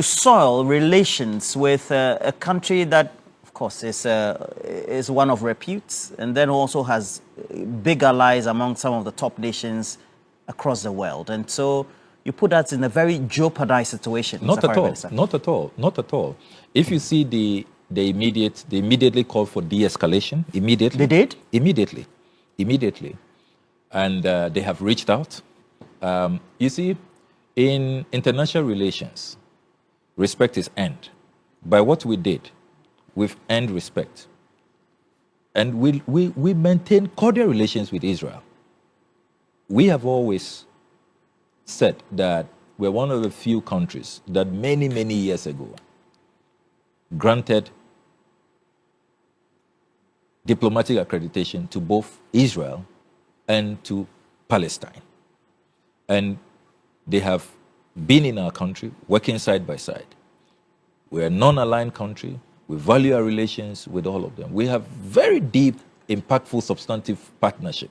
soil relations with a country that, of course, is one of repute, and then also has big allies among some of the top nations across the world. And so you put that in a very jeopardized situation. Not at all. Not at all. Not at all. If you see they immediately called for de-escalation. Immediately. They did? Immediately. And they have reached out. You see, in international relations, respect is earned. By what we did, we've earned respect. And we maintain cordial relations with Israel. We have always said that we're one of the few countries that many, many years ago granted diplomatic accreditation to both Israel and to Palestine. And they have been in our country, working side by side. We're a non-aligned country. We value our relations with all of them. We have very deep, impactful, substantive partnership,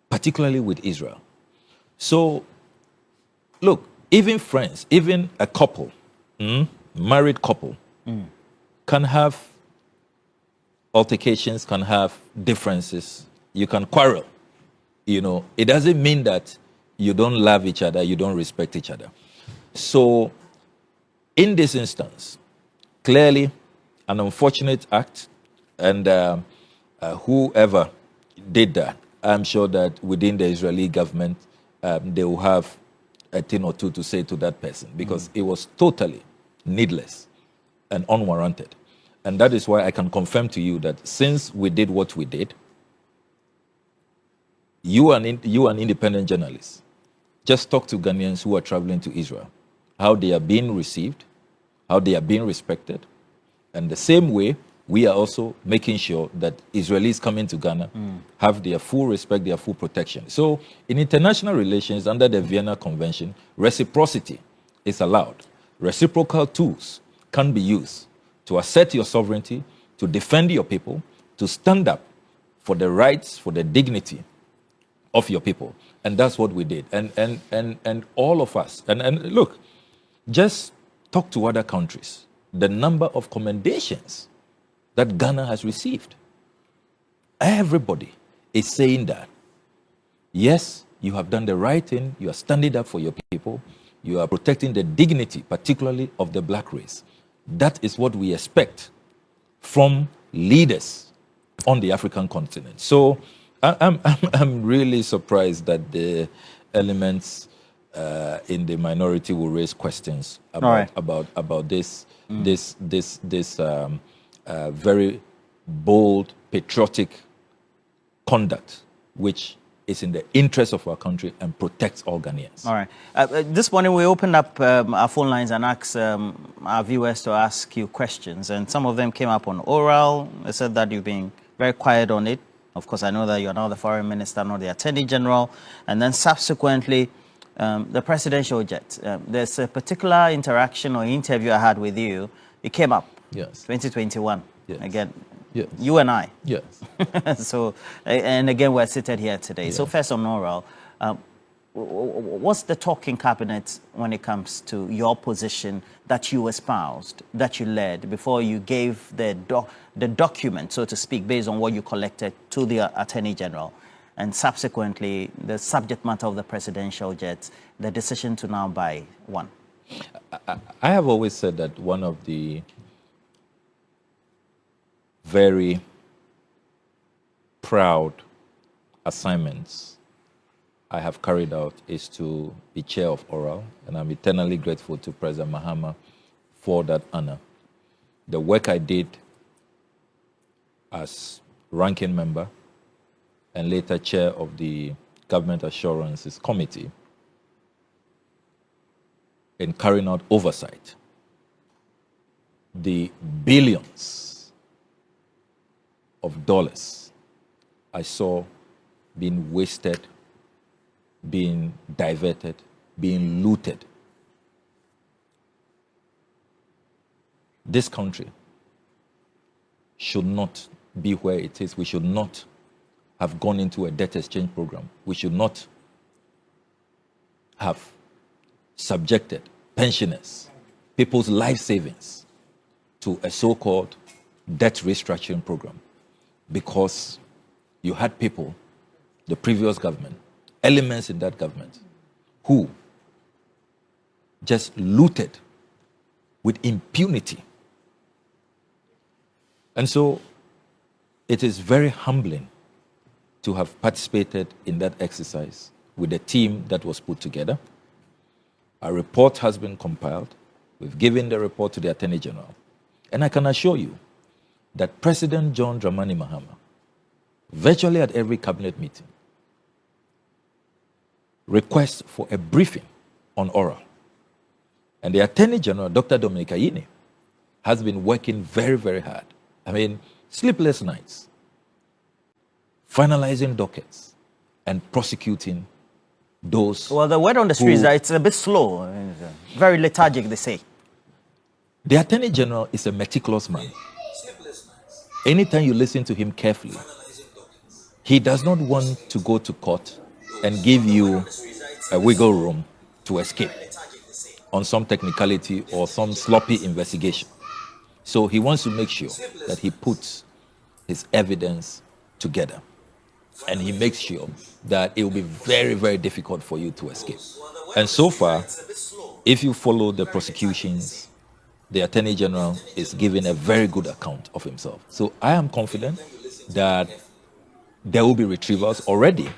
particularly with Israel. So, look, even friends, even a couple, married couple, can have altercations, can have differences. You can quarrel. You know, it doesn't mean that you don't love each other, you don't respect each other. So in this instance, clearly an unfortunate act, and whoever did that, I'm sure that within the Israeli government, they will have a thing or two to say to that person, because it was totally needless and unwarranted. And that is why I can confirm to you that since we did what we did, you an independent journalist, just talk to Ghanaians who are traveling to Israel, how they are being received, how they are being respected. And the same way, we are also making sure that Israelis coming to Ghana have their full respect, their full protection. So in international relations, under the Vienna Convention, reciprocity is allowed. Reciprocal tools can be used to assert your sovereignty, to defend your people, to stand up for the rights, for the dignity of your people. And that's what we did. And all of us, and look, just talk to other countries. The number of commendations that Ghana has received. Everybody is saying that, yes, you have done the right thing, you are standing up for your people, you are protecting the dignity, particularly of the black race. That is what we expect from leaders on the African continent. So I'm really surprised that the elements in the minority will raise questions about this very bold, patriotic conduct, which is in the interest of our country and protects all Ghanaians. All right. This morning we opened up our phone lines and asked our viewers to ask you questions, and some of them came up on oral. They said that you've been very quiet on it. Of course, I know that you're now the foreign minister, not the attorney general. And then subsequently, the presidential jet. There's a particular interaction or interview I had with you. It came up. Yes. 2021. Yes. Again, yes. You and I. Yes. So, and again, we're seated here today. Yes. So first on oral, what's the talk in cabinet when it comes to your position that you espoused, that you led, before you gave the document, so to speak, based on what you collected to the Attorney General, and subsequently the subject matter of the presidential jet, the decision to now buy one? I have always said that one of the very proud assignments I have carried out is to be chair of oral, and I'm eternally grateful to President Mahama for that honor. The work I did as ranking member and later chair of the Government Assurances Committee in carrying out oversight, the billions of dollars I saw being wasted, being diverted, being looted. This country should not be where it is. We should not have gone into a debt exchange program. We should not have subjected pensioners, people's life savings, to a so-called debt restructuring program, because you had people, the previous government, elements in that government, who just looted with impunity. And so it is very humbling to have participated in that exercise with the team that was put together. A report has been compiled. We've given the report to the Attorney General. And I can assure you that President John Dramani Mahama, virtually at every cabinet meeting, requests for a briefing on oral. And the Attorney General, Dr. Dominic Ayine, has been working very, very hard. I mean, sleepless nights, finalizing dockets, and prosecuting those. Well, the word on the street is that it's a bit slow, very lethargic, they say. The Attorney General is a meticulous man. Anytime you listen to him carefully, he does not want to go to court and give you a wiggle room to escape on some technicality or some sloppy investigation. So he wants to make sure that he puts his evidence together. and he makes sure that it will be very, very difficult for you to escape. And so far, if you follow the prosecutions, the Attorney General is giving a very good account of himself. So I am confident that there will be retrievals already.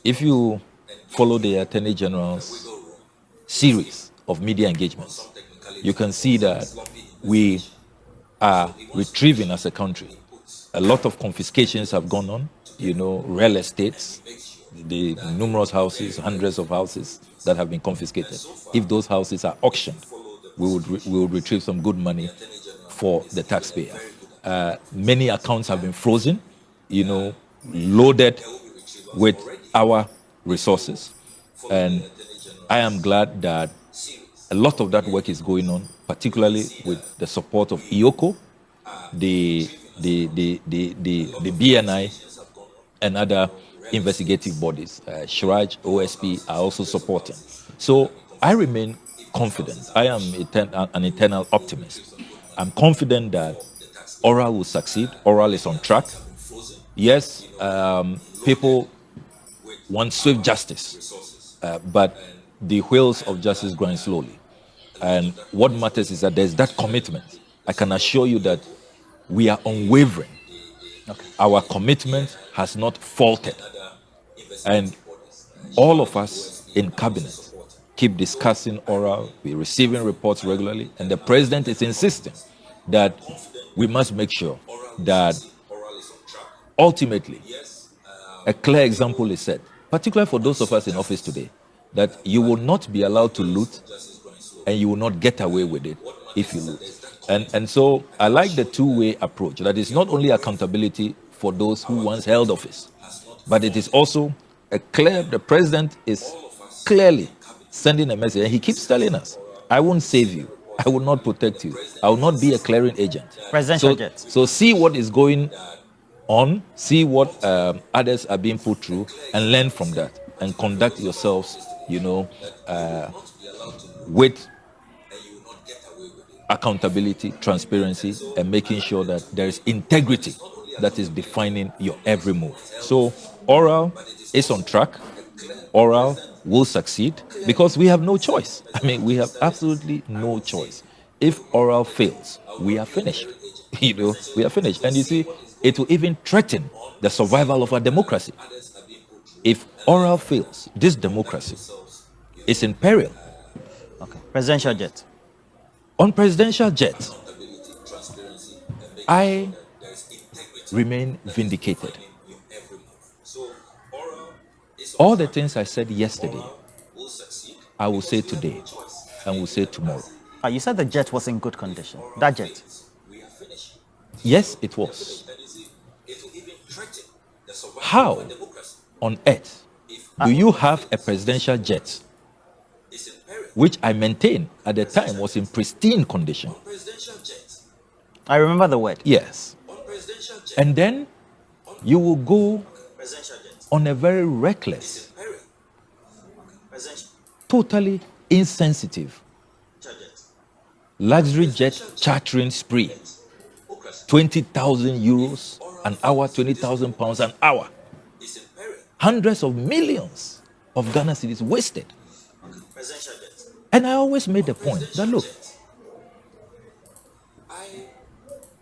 If you follow the Attorney General's series of media engagements, you can see that we are retrieving as a country. A lot of confiscations have gone on, real estates, the numerous houses, hundreds of houses that have been confiscated. If those houses are auctioned, we would retrieve some good money for the taxpayer. Many accounts have been frozen, loaded with our resources. And I am glad that a lot of that work is going on, particularly with the support of IOCO, the BNI, and other investigative bodies. Shraj, OSP are also supporting. So I remain confident. I am an eternal optimist. I'm confident that Oral will succeed. Oral is on track. Yes, people want swift justice, but the wheels of justice grind slowly. And what matters is that there's that commitment. I can assure you that we are unwavering. Okay. Our commitment has not faltered. And all of us in cabinet keep discussing Oral, we're receiving reports regularly, and the president is insisting that we must make sure that ultimately a clear example is set, particularly for those of us in office today, that you will not be allowed to loot and you will not get away with it if you loot. And so I like the two-way approach, that is not only accountability for those who once held office, but it is also the president is clearly sending a message, and he keeps telling us, I won't save you, I will not protect you, I will not be a clearing agent. Presidential jet. So see what is going on, see what others are being put through, and learn from that, and conduct yourselves, with accountability, transparency, and making sure that there is integrity that is defining your every move. So Oral is on track. Oral will succeed because we have no choice. I mean, we have absolutely no choice. If Oral fails, we are finished. We are finished. And you see, it will even threaten the survival of our democracy. If Oral fails, this democracy is in peril. Okay. Presidential jet. On presidential jet, I remain vindicated. All the things I said yesterday, I will say today, and will say tomorrow. You said the jet was in good condition. That jet? Yes, it was. How on earth do you have a presidential jet, which I maintain at the time was in pristine condition? I remember the word. Yes. And then you will go on a very reckless, totally insensitive luxury jet chartering spree. 20,000 euros an hour, 20,000 pounds an hour. Hundreds of millions of Ghana cedis wasted. And I always made the point that, look,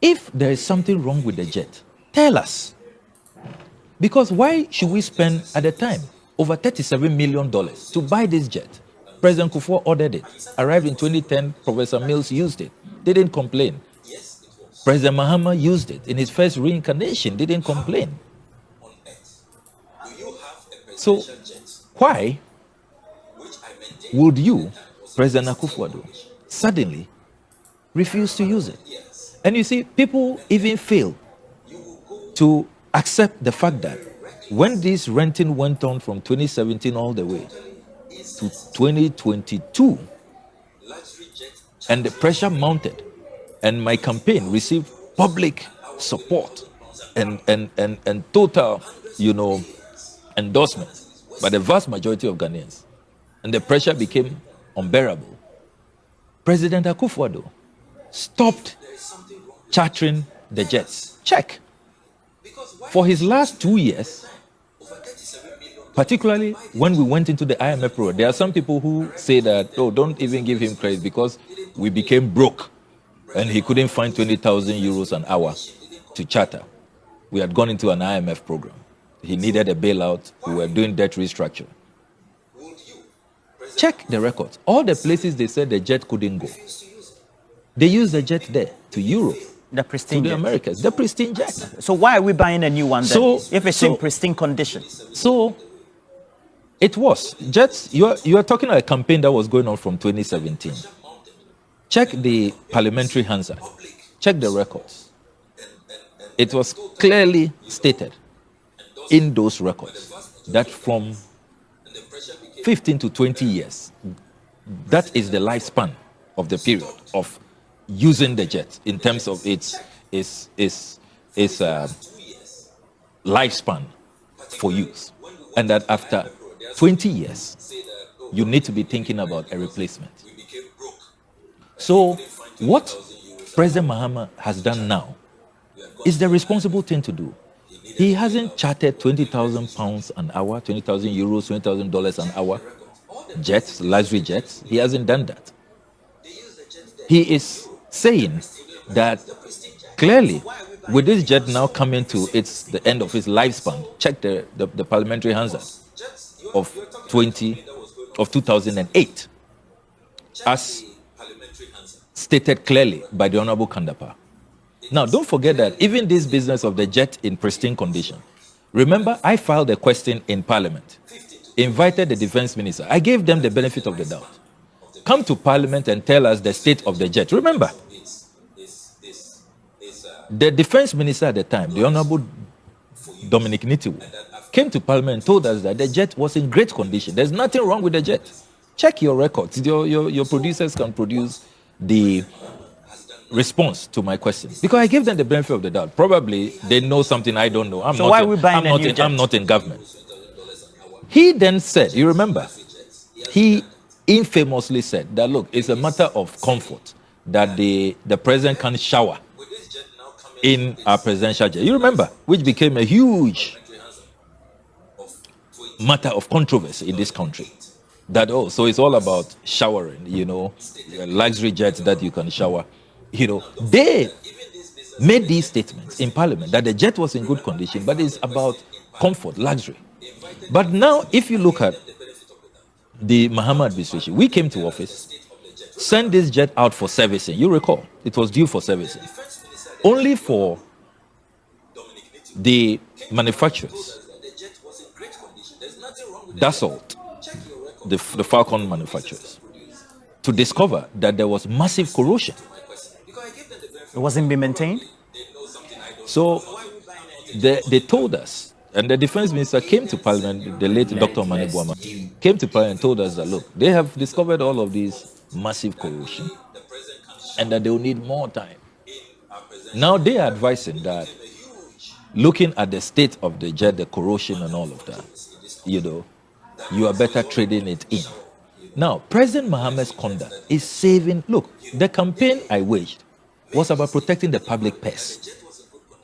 if there is something wrong with the jet, tell us. Because why should we spend, at the time, over $37 million to buy this jet? President Kufuor ordered it. Arrived in 2010, Professor Mills used it. Didn't complain. President Mahama used it in his first reincarnation. Didn't complain. So, why would you, President Akufo-Addo, suddenly refuse to use it? And you see, people even fail to accept the fact that when this renting went on from 2017 all the way to 2022, and the pressure mounted, and my campaign received public support and total, endorsement by the vast majority of Ghanaians, and the pressure became unbearable, President Akufo-Addo stopped chartering the jets. Check. For his last 2 years, particularly when we went into the IMF program. There are some people who say that, oh, don't even give him credit because we became broke and he couldn't find 20,000 euros an hour to charter. We had gone into an IMF program. He needed a bailout. We were doing debt restructure. Check the records. All the places they said the jet couldn't go, they used the jet there to Europe, The pristine to the jet. Americas, the pristine jet. So why are we buying a new one then, if it's in pristine condition? So it was jets. You are talking about a campaign that was going on from 2017. Check the parliamentary Hansard. Check the records. It was clearly stated in those records that from 15 to 20 years, that is the lifespan of the period of using the jet in terms of its lifespan for use, and that after 20 years, you need to be thinking about a replacement. So what President Mahama has done now is the responsible thing to do. He hasn't chartered 20,000 pounds an hour, 20,000 euros, $20,000 an hour jets, luxury jets. He hasn't done that. He is saying that clearly, with this jet now coming to the end of its lifespan, check the parliamentary Hansard of 2008, as stated clearly by the Honorable Kandapa. Now, don't forget that even this business of the jet in pristine condition, remember, I filed a question in Parliament, invited the defense minister. I gave them the benefit of the doubt. Come to Parliament and tell us the state of the jet. Remember, the defense minister at the time, the Honorable Dominic Nitiwu, came to Parliament and told us that the jet was in great condition. There's nothing wrong with the jet. Check your records. Your producers can produce the response to my question, because I gave them the benefit of the doubt. Probably they know something I don't know. Why are we buying a new jet? I'm not in government. He then said, you remember, he infamously said that, look, it's a matter of comfort that the president can shower in our presidential jet. You remember, which became a huge matter of controversy in this country. That, oh, so it's all about showering, luxury jets that you can shower. They made these statements in Parliament that the jet was in good condition, but it's about comfort, luxury. But now, if you look at the Mahama administration, we came to office, sent this jet out for servicing. You recall, it was due for servicing. Only for the manufacturers, Dassault, the Falcon manufacturers, to discover that there was massive corrosion. It wasn't being maintained? So they told us, and the defense minister came to Parliament, the late Dr. Mane Buama, came to Parliament and told us that, look, they have discovered all of these massive corrosion and that they will need more time. Now they are advising that, looking at the state of the jet, the corrosion and all of that, you are better trading it in. Now, President Mahama's conduct is saving. Look, the campaign I waged was about protecting the public purse.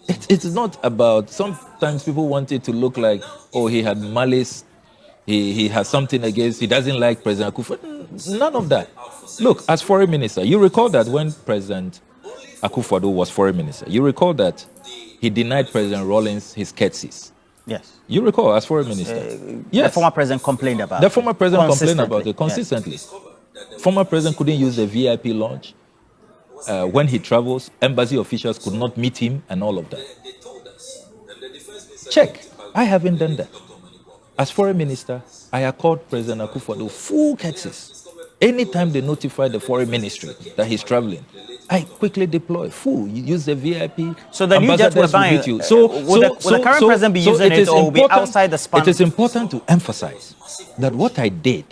It's not about, sometimes people want it to look like, oh, he had malice, he has something against, he doesn't like President Akufo. None of that. Look, as foreign minister, you recall that when President Akufo-Addo was foreign minister, you recall that he denied President Rawlings his curtsies. Yes. You recall, as foreign minister? Yes. The former president complained about it. The former president complained about it consistently. Yes. Former president couldn't use the VIP lounge. When he travels, embassy officials could not meet him and all of that. Check. I haven't done that. As foreign minister, I accord President Akufo-Addo full curtsies. Anytime they notify the foreign ministry that he's traveling, I quickly deploy full. You use the VIP. So the new jet we're buying, will the current president be using it, or will be outside the span? It is important to emphasize that what I did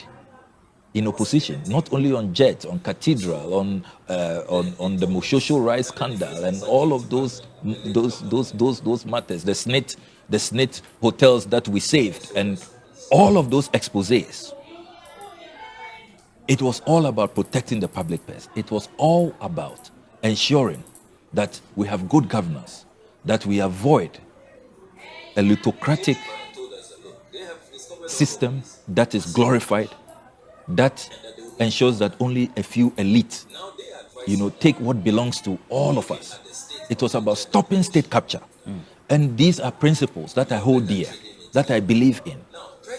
in opposition, not only on jets, on cathedral, on the Moshosho rice scandal, and all of those matters, the SNIT hotels that we saved, and all of those exposés. It was all about protecting the public purse. It was all about ensuring that we have good governance, that we avoid a plutocratic system that is glorified, that ensures that only a few elite, take what belongs to all of us. It was about stopping state capture. And these are principles that I hold dear, that I believe in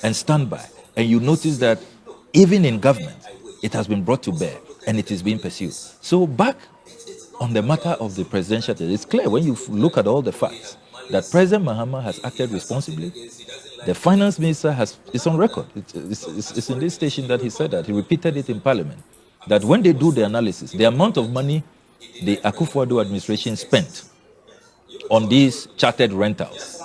and stand by. And you notice that even in government, it has been brought to bear and it is being pursued. So back on the matter of the presidential, it's clear when you look at all the facts that President Mahama has acted responsibly. The finance minister it's on record. It's in this station that he said that. He repeated it in parliament. That when they do the analysis, the amount of money the Akufo-Addo administration spent on these chartered rentals,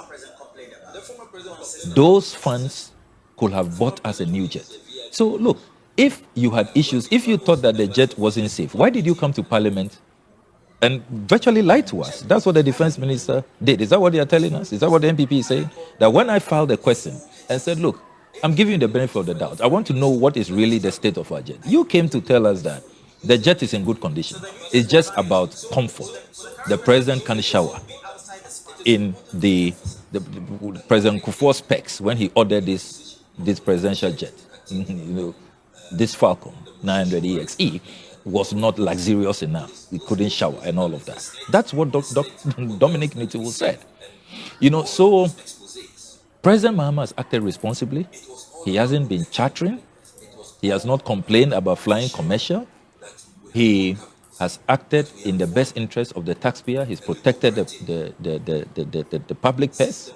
those funds could have bought us a new jet. So look, if you had issues, if you thought that the jet wasn't safe, why did you come to parliament and virtually lie to us? That's what the defense minister did. Is that what they are telling us? Is that what the MPP is saying? That when I filed a question and said, look, I'm giving you the benefit of the doubt. I want to know what is really the state of our jet. You came to tell us that the jet is in good condition. It's just about comfort. The president can shower in the President Kufuor specs when he ordered this presidential jet. This Falcon 900 EXE was not luxurious enough. He couldn't shower and all of that. That's what Dominic Nitiwul said. So President Mahama has acted responsibly. He hasn't been chattering. He has not complained about flying commercial. He has acted in the best interest of the taxpayer. He's protected the public purse.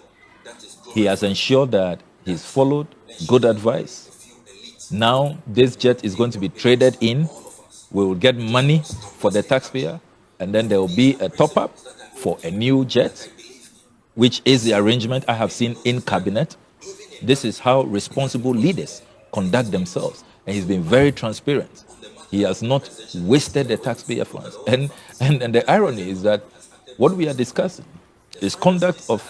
He has ensured that he's followed good advice. Now this jet is going to be traded in. We will get money for the taxpayer, and then there will be a top-up for a new jet, which is the arrangement I have seen in cabinet. This is how responsible leaders conduct themselves, and he's been very transparent. He has not wasted the taxpayer funds. And the irony is that what we are discussing is conduct of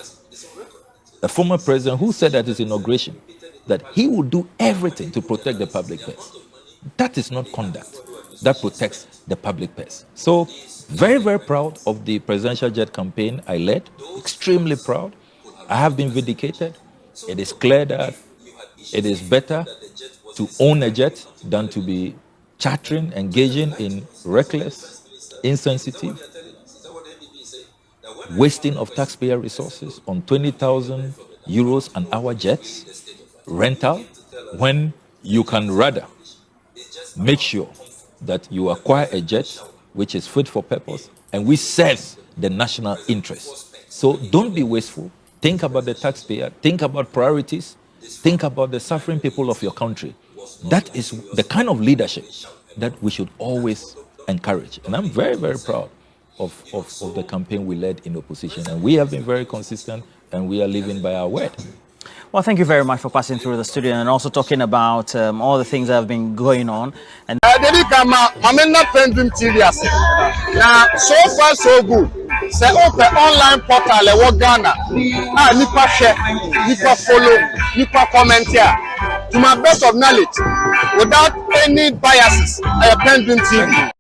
a former president who said at his inauguration that he will do everything to protect the public purse. That is not conduct that protects the public purse. So very, very proud of the presidential jet campaign I led. Extremely proud. I have been vindicated. It is clear that it is better to own a jet than to be chattering, engaging in reckless, insensitive, wasting of taxpayer resources on 20,000 euros an hour jets, rental, when you can rather make sure that you acquire a jet which is fit for purpose and which serves the national interest. So don't be wasteful. Think about the taxpayer. Think about priorities. Think about the suffering people of your country. That is the kind of leadership that we should always encourage. And I'm very, very proud of the campaign we led in opposition. And we have been very consistent, and we are living by our word. Well, thank you very much for passing through the studio and also talking about all the things that have been going on. And PENDREAM TV. Now, so far so good. Say open online portal e Ghana. Nipa share, nipa follow, nipa comment here. To my best of knowledge, without any biases, PENDREAM TV.